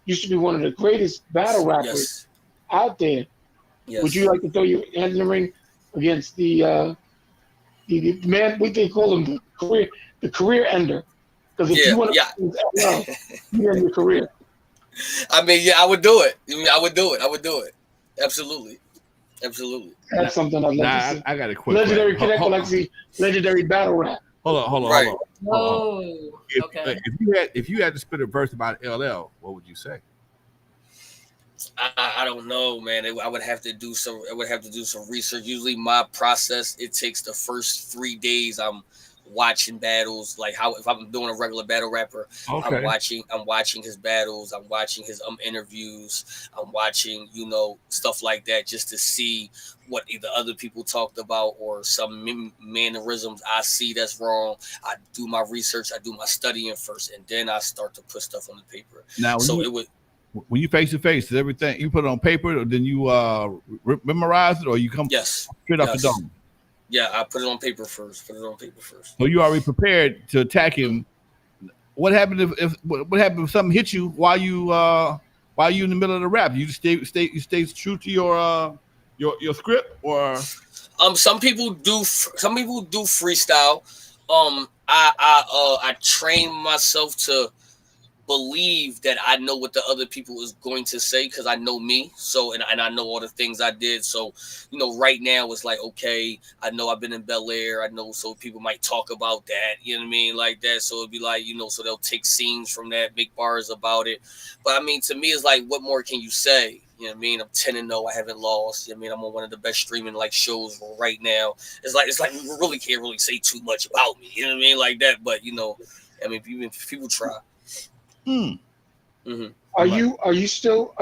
used to be one of the greatest battle rappers out there. Yes. Would you like to throw your hat in the ring against the man? We call him the career ender. Because if you want to, you end your career. I mean, I would do it. I would do it. Absolutely. That's something I'd like to see. I got a quick legendary connect. I'd like to see legendary battle rap. Hold on. Right. Okay. If you had to spit a verse about LL, what would you say? I don't know, man. I would have to do some research. Usually, my process, it takes the first 3 days. I'm watching battles, like how if I'm doing a regular battle rapper, Okay. I'm watching his battles, I'm watching his interviews, I'm watching, you know, stuff like that just to see what either other people talked about or some mannerisms I see that's wrong. I do my research, I do my studying first, and then I start to put stuff on the paper. Now, So it would. when you face to face, is everything you put it on paper, or then you memorize it, or you come Yes. straight off the dome? Yeah, I put it on paper first. So you already prepared to attack him. What happened if what happened if something hit you while you in the middle of the rap? You just stay true to your script, or some people do freestyle. I train myself to believe that I know what the other people is going to say because I know me. So and I know all the things I did. So, you know, right now it's like, okay, I know I've been in Belair. I know, so people might talk about that, you know what I mean? Like that. So it'd be like, you know, so they'll take scenes from that, make bars about it. But I mean, to me, it's like, what more can you say? You know what I mean? I'm 10-0. I haven't lost. You know what I mean? I'm on one of the best streaming like shows right now. It's like we really can't really say too much about me. You know what I mean? Like that. But you know, I mean, people try. Mm-hmm. Are you still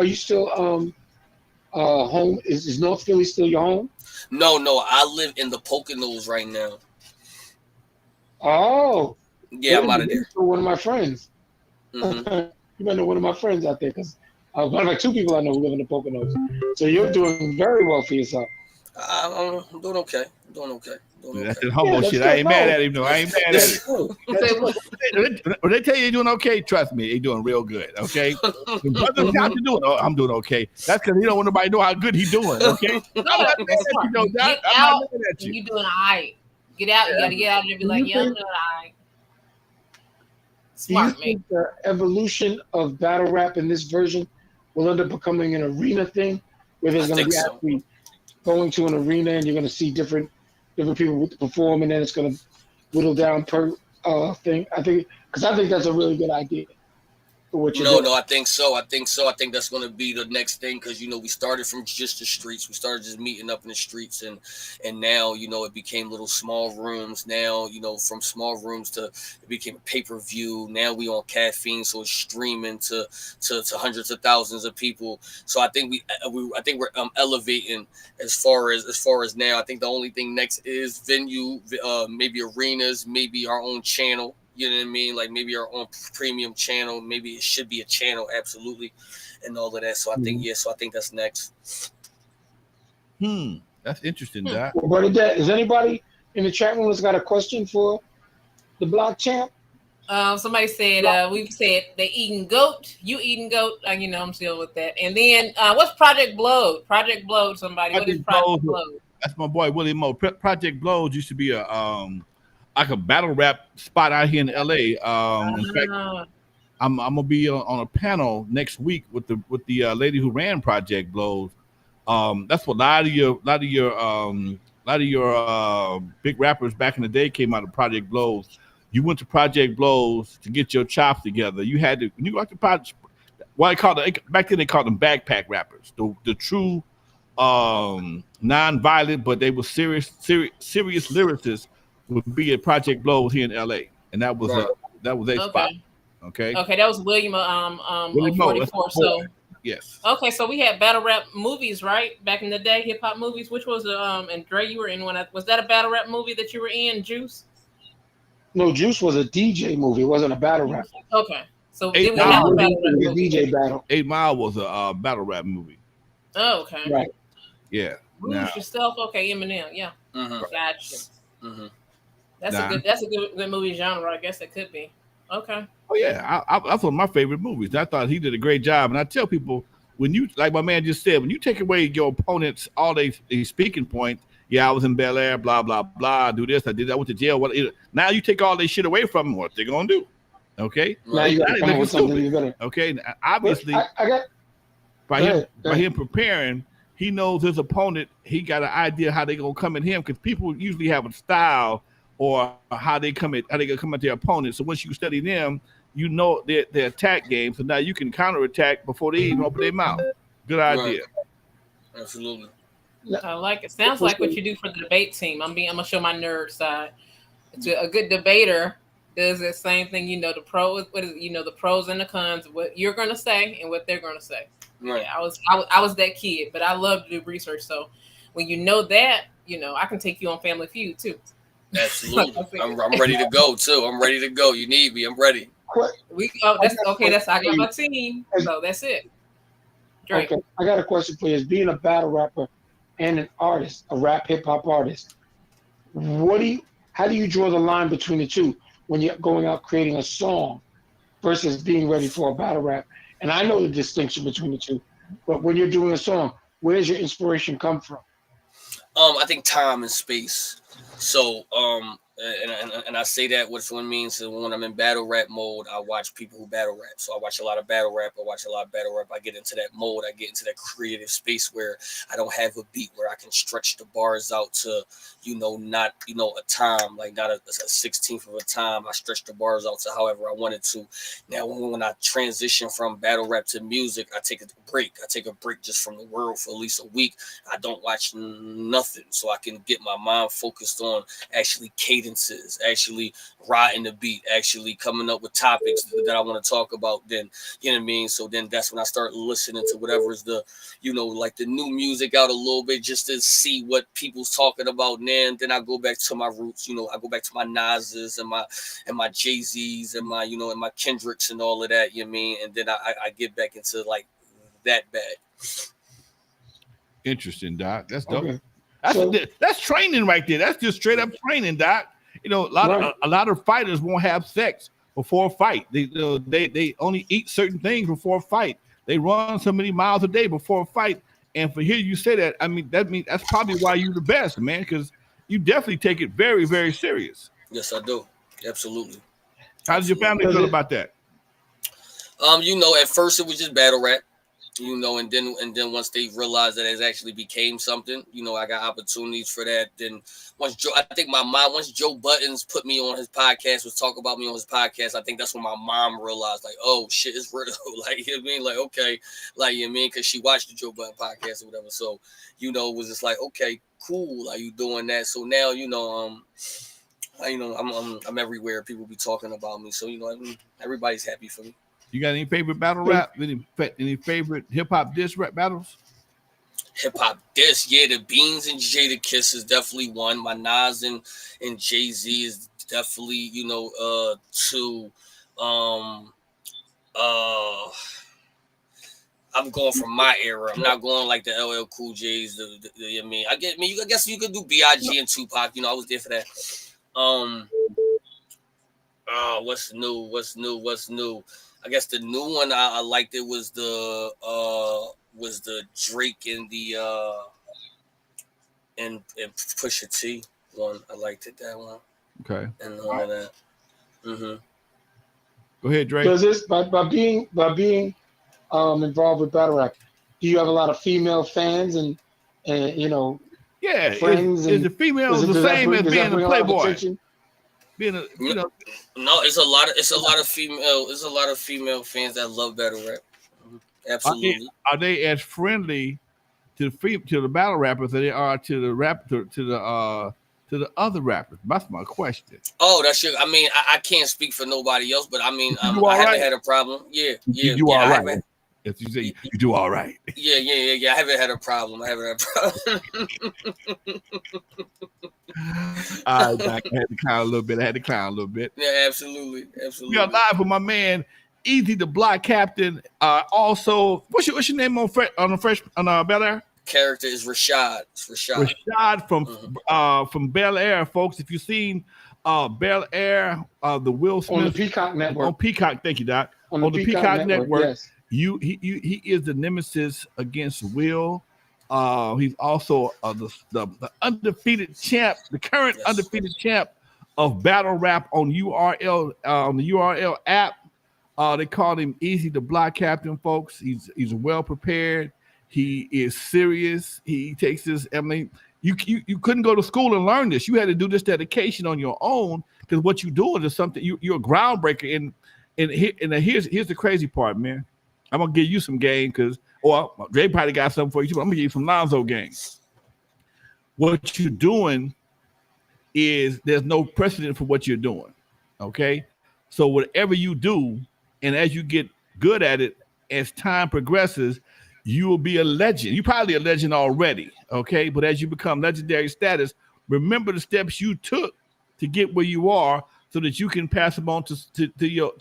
home? Is North Philly still your home? No, I live in the Poconos right now. Oh, yeah, I'm out of there. One of my friends. Mm-hmm. You might know one of my friends out there because one of like two people I know who live in the Poconos. So you're doing very well for yourself. I'm doing okay. That's the humble shit. I ain't mad at him. No, I ain't mad at him. When they tell you you're doing okay, trust me, you're doing real good. Okay, the brother's got to do it. Oh, I'm doing okay. That's because he don't want nobody to know how good he's doing. Okay, I'm not mad at you, though, Doc. I'm not mad at you. You're doing all right. Get out. You gotta get out and be like, yeah, I'm doing all right. Smart, do you think the evolution of battle rap in this version will end up becoming an arena thing, where there's going to be athletes going to an arena and you're going to see different people perform, and then it's going to whittle down per thing? I think that's a really good idea. No, I think so. I think that's going to be the next thing because, you know, we started from just the streets. We started just meeting up in the streets, and now, you know, it became little small rooms. Now, you know, from small rooms to it became a pay-per-view. Now we on Caffeine, so it's streaming to hundreds of thousands of people. So I think we're elevating as far as now. I think the only thing next is venue, maybe arenas, maybe our own channel. You know what I mean? Like maybe our own premium channel. Maybe it should be a channel, absolutely, and all of that. So I think, so I think that's next. That's interesting, Doc. Well, is anybody in the chat room that's got a question for the Block Champ? Somebody said we've said they eating goat. You eating goat? You know, I'm still with that. And then what's Project Blowed? Project Blowed. Somebody. What is Project Blowed? That's my boy Willie Moe. Project Blowed used to be like a battle rap spot out here in LA. In fact, I'm gonna be on a panel next week with the lady who ran Project Blows. That's what a lot of your big rappers back in the day came out of Project Blows. You went to Project Blows to get your chops together. You had to when you got to Project. Back then they called them backpack rappers. The true non-violent, but they were serious lyricists. Would be at Project Blows here in LA, and that was a spot. Okay, that was William Willie Moe, 44. So yes. Okay, so we had battle rap movies, right? Back in the day, hip hop movies. Which was and Dre, you were in one. Was that a battle rap movie that you were in? Juice? No, Juice was a DJ movie. It wasn't a battle rap. Okay, so did we have a battle rap movie? DJ battle. 8 Mile was a battle rap movie. Oh, okay. Right. Yeah. Lose Yourself. Okay, Eminem. Yeah. Mm-hmm. Gotcha. Mm-hmm. That's a good movie genre. I guess it could be. Okay. Oh yeah, that's one of my favorite movies. I thought he did a great job, and I tell people when you, like my man just said, when you take away your opponents all they speaking points. Yeah, I was in Belair, blah blah blah. Do this, I did that. I went to jail. Now you take all this shit away from them. What they gonna do? Okay. Now you got to come up with something you better. Okay. Obviously, by him preparing. He knows his opponent. He got an idea how they gonna come at him because people usually have a style or how they gonna come at their opponent. So once you study them, you know their attack game. So now you can counterattack before they even open their mouth. Good idea. Right. Absolutely. I like it. Sounds like what you do for the debate team. I'm gonna show my nerd side. a good debater does the same thing. You know the pros, the pros and the cons, what you're gonna say and what they're gonna say. Right. Yeah, I was that kid, but I love to do research. So when you know that, I can take you on Family Feud too. Absolutely. I'm ready to go too. I'm ready to go. You need me. I'm ready. That's okay. I got my team. So that's it. Drake. Okay, I got a question for you. As being a battle rapper and an artist, a rap hip hop artist, how do you draw the line between the two when you're going out creating a song versus being ready for a battle rap? And I know the distinction between the two, but when you're doing a song, where does your inspiration come from? I think time and space. So, and I say that which one means that when I'm in battle rap mode, I watch people who battle rap. So I watch a lot of battle rap. I get into that mode. I get into that creative space where I don't have a beat, where I can stretch the bars out to, not, a time, like not a 16th of a time. I stretch the bars out to however I wanted to. Now, when I transition from battle rap to music, I take a break. I take a break just from the world for at least a week. I don't watch nothing so I can get my mind focused on actually cadences, actually riding the beat, actually coming up with topics that I want to talk about. Then, you know what I mean? So then that's when I start listening to whatever is the, like the new music out a little bit just to see what people's talking about. And then I go back to my roots, I go back to my Nas's and my Jay-Z's and my, and my Kendricks and all of that, you know what I mean? And then I get back into like that bag. Interesting, Doc. That's dope. Okay. That's training right there. That's just straight up training, Doc. A lot of fighters won't have sex before a fight. They only eat certain things before a fight. They run so many miles a day before a fight. And for here you say that, that means that's probably why you're the best, man, because you definitely take it very, very serious. Yes, I do. Absolutely. How does your family feel about that? At first it was just battle rap. And then once they realized that it actually became something, I got opportunities for that. Then once Joe Buttons put me on his podcast, was talk about me on his podcast, I think that's when my mom realized, like, oh shit, it's real. Like, you know what I mean? Like, okay, like, you know what I mean? Because she watched the Joe Button podcast or whatever. So, it was just like, okay, cool. Are you doing that? So now, I'm everywhere. People be talking about me. So, everybody's happy for me. You got any favorite battle rap? Any favorite hip hop diss rap battles? Hip hop diss, yeah. The Beans and Jada Kiss is definitely one. My Nas and Jay-Z is definitely, two. I'm going from my era. I'm not going like the LL Cool J's. I guess you could do B.I.G. and Tupac. I was there for that. What's new? I guess the new one I liked it was the Drake and the and Pusha T one. I liked it, that one. Okay. And all of that. Mm-hmm. Go ahead, Drake. Does this by being involved with battle rap? Do you have a lot of female fans and Yeah, friends? Is the females the same as being a playboy? No, it's a lot of female fans that love battle rap. Absolutely. Are they as friendly to the battle rappers as they are to the other rappers? That's my question. Oh, that's your. I can't speak for nobody else, but I haven't had a problem. Yeah. You all right? If you say you do all right. Yeah. I haven't had a problem. I had to clown a little bit. Yeah, absolutely. We are live with my man Eazy the Block Captain. Also, what's your name on Belair? Character is Rashad. It's Rashad. Rashad from Belair, folks. If you've seen Belair, the Will Smith on the Peacock Network. On Peacock, thank you, Doc. On the Peacock Network. Yes. He is the nemesis against Will. He's also the undefeated champ, the current undefeated champ of battle rap on URL on the URL app. They call him Eazy the Block Captain, folks. He's well prepared. He is serious. He takes this. You couldn't go to school and learn this. You had to do this dedication on your own because what you're doing is something. You're a groundbreaker. And here's the crazy part, man. I'm gonna give you some game because, Dre probably got something for you too. But I'm gonna give you some Lonzo game. What you're doing is there's no precedent for what you're doing. Okay. So whatever you do, and as you get good at it, as time progresses, you will be a legend. You're probably a legend already. Okay. But as you become legendary status, remember the steps you took to get where you are so that you can pass them on to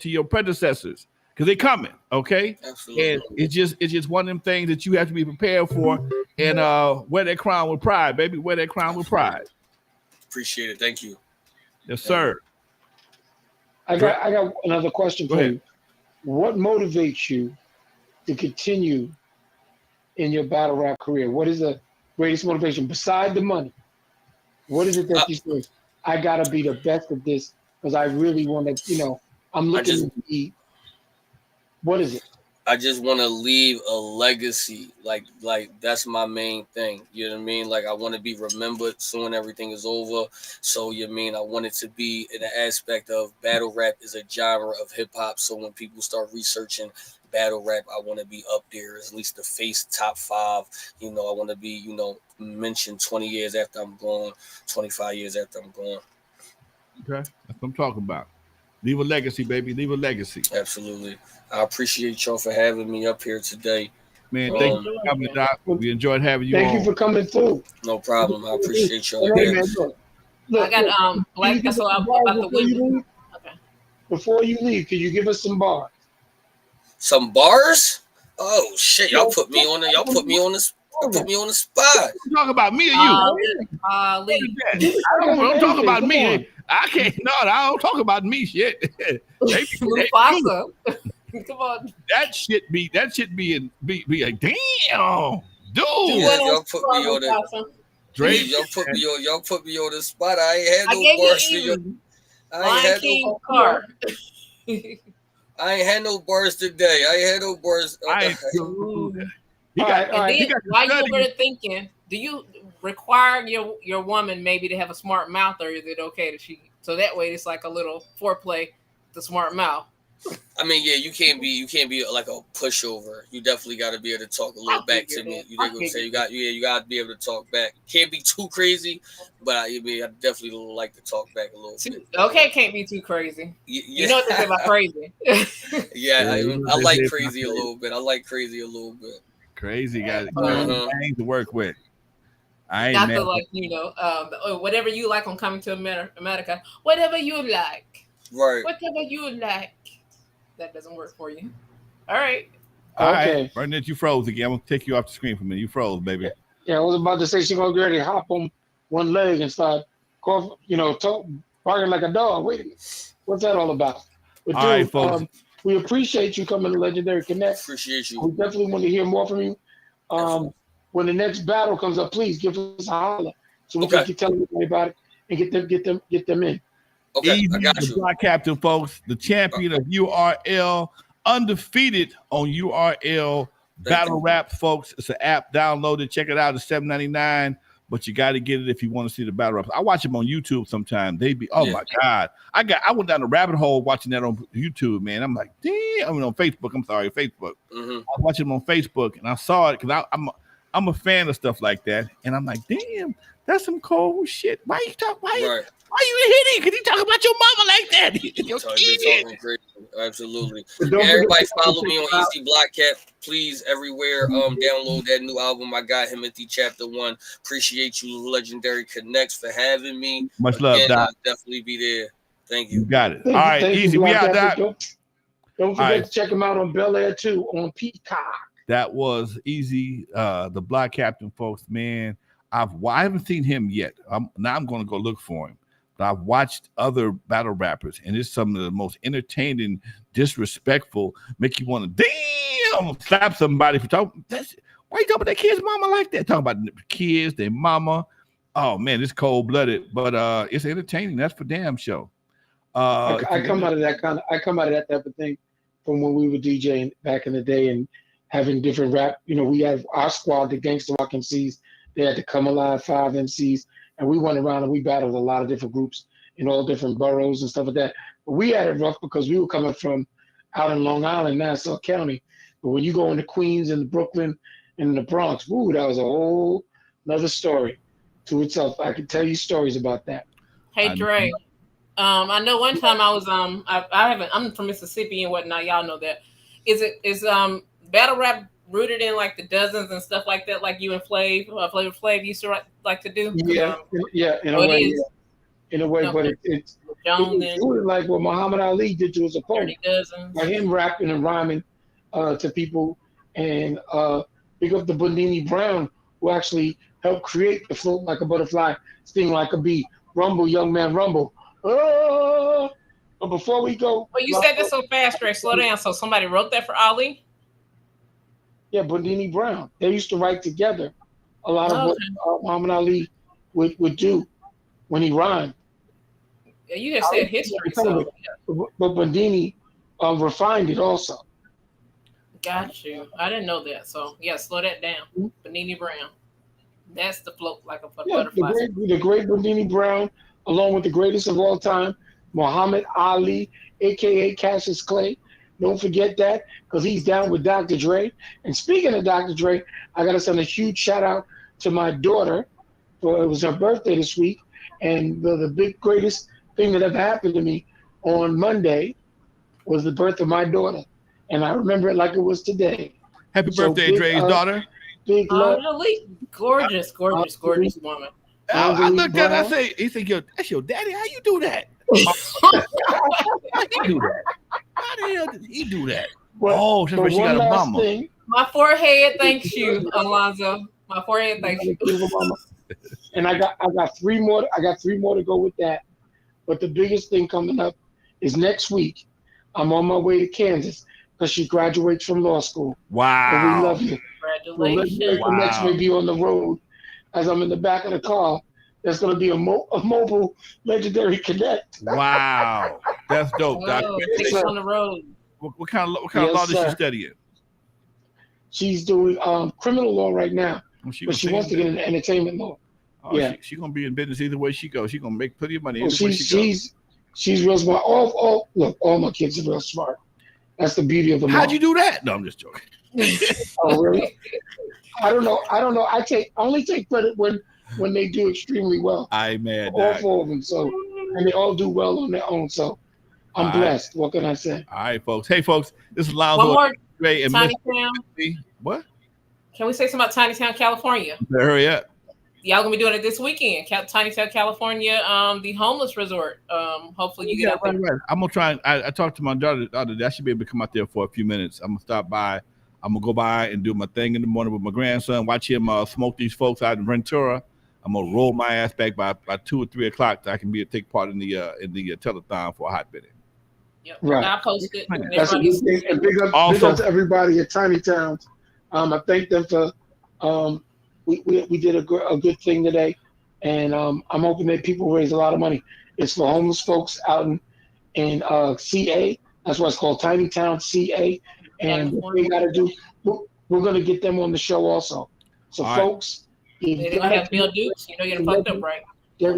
your predecessors. Because they're coming, okay? Absolutely. And it's just one of them things that you have to be prepared for and wear that crown with pride, baby. Wear that crown with pride. Appreciate it. Thank you. Yes, sir. I got another question for you. What motivates you to continue in your battle rap career? What is the greatest motivation beside the money? What is it that you say, I gotta be the best at this because I really want to, I'm looking to be. What is it? I just want to leave a legacy. Like that's my main thing. You know what I mean? Like I want to be remembered soon everything is over. So I want it to be in the aspect of battle rap is a genre of hip hop. So when people start researching battle rap, I want to be up there, at least the face top 5. I want to be, mentioned 20 years after I'm gone, 25 years after I'm gone. Okay. That's what I'm talking about. Leave a legacy, baby. Leave a legacy. Absolutely. I appreciate y'all for having me up here today. Man, thank you for coming, Doc. We enjoyed having you on. Thank you for coming through. No problem. I appreciate y'all. Hey, man, look, I got Black. That's what I'm about to win. Okay. Before you leave, can you give us some bars? Some bars? Oh shit! Y'all put me on the spot. Talk about me or you? Don't talk about me. I can't. No, I don't talk about me. Shit. Mufasa. Come on. That shit be like, damn, dude. Yeah, y'all put me on the Drake. Y'all put me on the spot. I ain't had no bars for you. Lion King car. I ain't had no bars today. I ain't had no bars. All right. While you were thinking, do you require your woman maybe to have a smart mouth, or is it okay so that way it's like a little foreplay, the smart mouth? I mean, yeah, you can't be like a pushover. You definitely got to be able to talk a little back to me. You know what I'm saying? You got to be able to talk back. Can't be too crazy, but I definitely like to talk back a little bit. Okay, can't be too crazy. You know what they say about crazy. Yeah, I like crazy a little bit. Crazy guys, things to work with. I ain't not to like whatever you like on Coming to America. Whatever you like, right? Whatever you like. That doesn't work for you. All right. All right. Bernadette, you froze again. I'm gonna take you off the screen for a minute. You froze, baby. Yeah, I was about to say she's gonna get ready to hop on one leg and start barking like a dog. Wait a minute. What's that all about? But all right, folks. We appreciate you coming to Legendary Connect. Appreciate you. We definitely want to hear more from you. When the next battle comes up, please give us a holler so we can tell everybody about it and get them in. Okay, Eazy the Block Captain, folks, the champion of URL, undefeated on URL battle rap, folks. It's an app. Download it, check it out. It's $7.99, but you got to get it if you want to see the battle raps. I watch them on YouTube sometimes. They be my god. I went down the rabbit hole watching that on YouTube, man. I'm like, damn. I mean on Facebook. I'm sorry, Facebook. Mm-hmm. I watched them on Facebook and I saw it because I'm a fan of stuff like that, and I'm like, damn, that's some cold shit. Why you talk? Why you hitting? Because you talk about your mama like that? Your kid. Absolutely. Everybody follow me on Eazy Block Captain, please. Everywhere. Download that new album. I got him at the Chapter 1. Appreciate you, Legendary Connects, for having me. Much love, Doc. I'll definitely be there. Thank you. You got it. All right, Eazy. We out, Doc. Don't forget to check him out on Belair too on Peacock. That was Eazy, the Block Captain, folks. Man, I haven't seen him yet. Now I'm going to go look for him. But I've watched other battle rappers, and it's some of the most entertaining, disrespectful, make you want to slap somebody for talking. Why you talking about that kid's mama like that? Talking about the kids, their mama. Oh man, it's cold blooded, but it's entertaining. That's for damn sure. I come out of that type of thing from when we were DJing back in the day and having different rap. We have our squad, the Gangsta Rock MCs. They had to Come Alive 5 MCs. And we went around and we battled a lot of different groups in all different boroughs and stuff like that. But we had it rough because we were coming from out in Long Island, Nassau County. But when you go into Queens and Brooklyn and the Bronx, that was a whole another story to itself. I could tell you stories about that. Hey Dre. I know one time I was I haven't, I'm from Mississippi and whatnot. Y'all know that. Is battle rap rooted in like the dozens and stuff like that, like you and Flavor Flav used to like to do? Yeah, in a way, yeah. In a way, but it's rooted like what Muhammad Ali did to his opponent. By him rapping and rhyming to people, and pick up the Bundini Brown, who actually helped create the float like a butterfly, sting like a bee, rumble, young man, rumble. Oh, but before we go, but you said this so fast, Dre. Slow down. So somebody wrote that for Ali? Yeah, Bundini Brown. They used to write together a lot of what Muhammad Ali would do when he rhymed. Yeah, you just said history. So, but Bundini refined it also. Got you. I didn't know that. So yeah, slow that down. Bundini Brown. That's the float like a butterfly. The great Bundini Brown, along with the greatest of all time, Muhammad Ali, a.k.a. Cassius Clay. Don't forget that, because he's down with Dr. Dre. And speaking of Dr. Dre, I got to send a huge shout-out to my daughter. It was her birthday this week, and the big, greatest thing that ever happened to me on Monday was the birth of my daughter. And I remember it like it was today. Happy birthday, Dre's daughter. Big love. Gorgeous woman. I looked at it, I say, he said, that's your daddy? How you do that? How he do that? How the hell did he do that? That's where she got a mama. My forehead thanks you, Alonzo. My forehead thanks you. And I got three more. I got three more to go with that. But the biggest thing coming up is next week. I'm on my way to Kansas because she graduates from law school. Wow. And we love you. Congratulations. Wow. Next may be on the road as I'm in the back of the car. There's going to be a mobile legendary connect. Wow. That's dope, Doc. Take on the road. What kind of law does she study in? She's doing criminal law right now, but she wants to get into entertainment law. Oh, yeah. She's going to be in business either way she goes. She's going to make plenty of money either way she goes. She's real smart. All my kids are real smart. That's the beauty of them. How'd you do that? No, I'm just joking. Oh, really? I don't know. I only take credit when they do extremely well. All four of them. So, and they all do well on their own. So, I'm blessed. What can I say? All right, folks. Hey, folks. This is Lonzo. One more. And Tiny Town. What? Can we say something about Tiny Town, California? Better hurry up. Y'all gonna be doing it this weekend. Tiny Town, California, the homeless resort. Hopefully you get out there. Right. I'm gonna try. I talked to my daughter the other day. I should be able to come out there for a few minutes. I'm gonna stop by. I'm gonna go by and do my thing in the morning with my grandson. Watch him smoke these folks out in Ventura. I'm gonna roll my ass back by 2 or 3 o'clock so I can take part in the telethon for a hot minute. Yep. Right. I posted. That's a good thing. And big up to everybody at Tiny Town. I thank them for. We did a good thing today, and I'm hoping that people raise a lot of money. It's for homeless folks out in CA. That's why it's called Tiny Town CA. And what we got to do, we're going to get them on the show also. So, folks, they're going to have Bill Dukes. You know you're fucked up, right? Go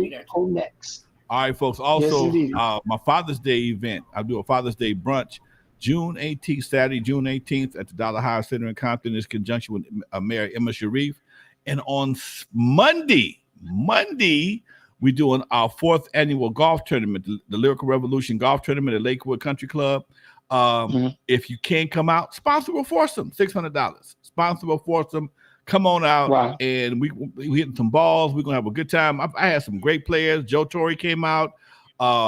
next. All right, folks. Also, my Father's Day event. I'll do a Father's Day brunch. June 18th, Saturday, June 18th at the Dollar House Center in Compton in conjunction with Mayor Emma Sharif. And on Monday, we're doing our 4th annual golf tournament, the Lyrical Revolution Golf Tournament at Lakewood Country Club. If you can't come out, sponsor a foursome, $600. Sponsor a foursome. Come on out, and we hitting some balls. We're gonna have a good time. I had some great players. Joe Torre came out.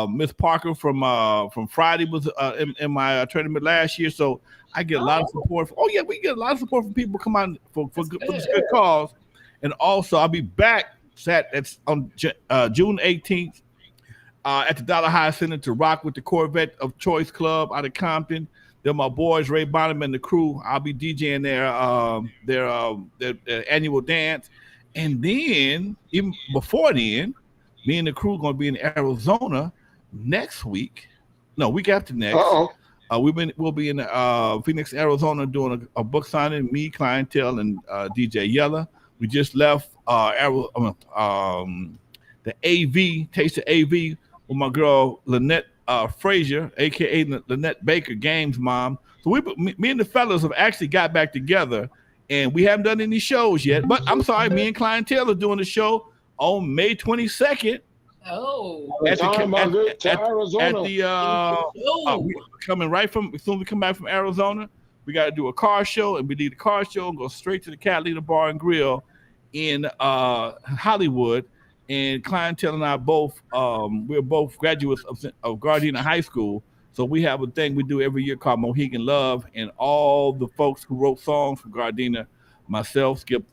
Miss Parker from Friday was in my tournament last year, so I get a lot of support. We get a lot of support from people come out for this good cause. And also, I'll be back on June 18th at the Dollar High Center to rock with the Corvette of Choice Club out of Compton. They're my boys, Ray Bonham and the crew. I'll be DJing their annual dance. And then, even before then, me and the crew are going to be in Arizona next week. No, week after next. We'll be in Phoenix, Arizona doing a book signing, me, Clientele, and DJ Yella. We just left the AV, Taste of AV, with my girl Lynette Frazier, aka Lynette Baker, Games mom. So me and the fellas have actually got back together, and we haven't done any shows yet. But I'm sorry, me and Clientele are doing a show on May 22nd Oh. At Arizona. we coming right from as soon as we come back from Arizona, we got to do a car show, and we leave the car show and go straight to the Catalina Bar and Grill in Hollywood. And Clientele and I both we're both graduates of Gardena High School, so we have a thing we do every year called Mohegan Love, and all the folks who wrote songs for Gardena, myself, Skip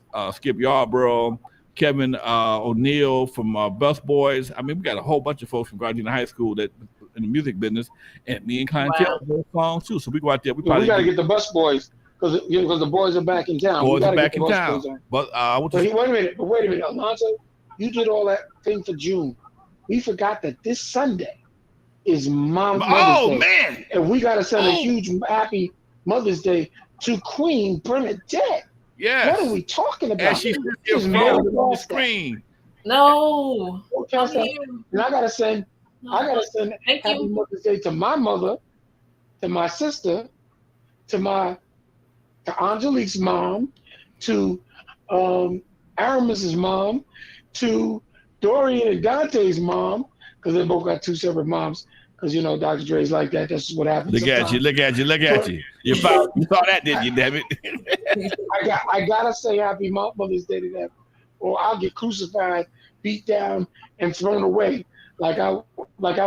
Yarborough, Kevin O'Neill from Bus Boys. I mean, we got a whole bunch of folks from Gardena High School that in the music business, and me and Clientele wrote songs too. So we go out there. We got to get the Bus Boys because the boys are back in town. Boys are back in town. But wait a minute, Alonzo, you did all that thing for June. We forgot that this Sunday is Mother's Day. Man! And we got to send a huge happy Mother's Day to Queen Bernadette. Yes. What are we talking about? And she's on the screen. No. And I gotta send happy Mother's Day to my mother, to my sister, to Angelique's mom, to Aramis's mom, to Dorian and Dante's mom, because they both got two separate moms. Because Dr. Dre's like that. That's what happens. Look at you. You saw that, didn't you, damn it? I gotta say happy Mother's Day to them, or I'll get crucified, beat down, and thrown away like I'm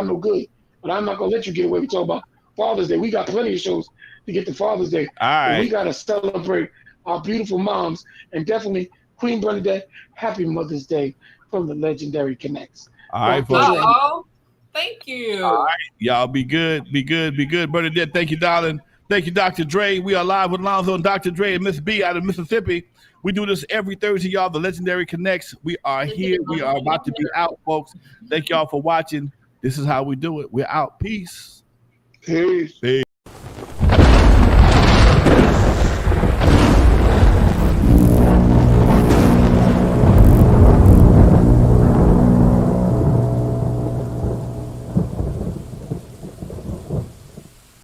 no good. But I'm not gonna let you get away. We talk about Father's Day. We got plenty of shows to get to Father's Day. All right. We gotta celebrate our beautiful moms, and definitely Queen Bernadette. Happy Mother's Day from the Legendary Connects. All right, folks. Thank you. All right. Y'all be good. Bernadette, thank you, darling. Thank you, Dr. Dre. We are live with Lonzo and Dr. Dre and Miss B out of Mississippi. We do this every Thursday, y'all. The Legendary Connects. We are here. We are about to be out, folks. Thank y'all for watching. This is how we do it. We're out. Peace. Peace.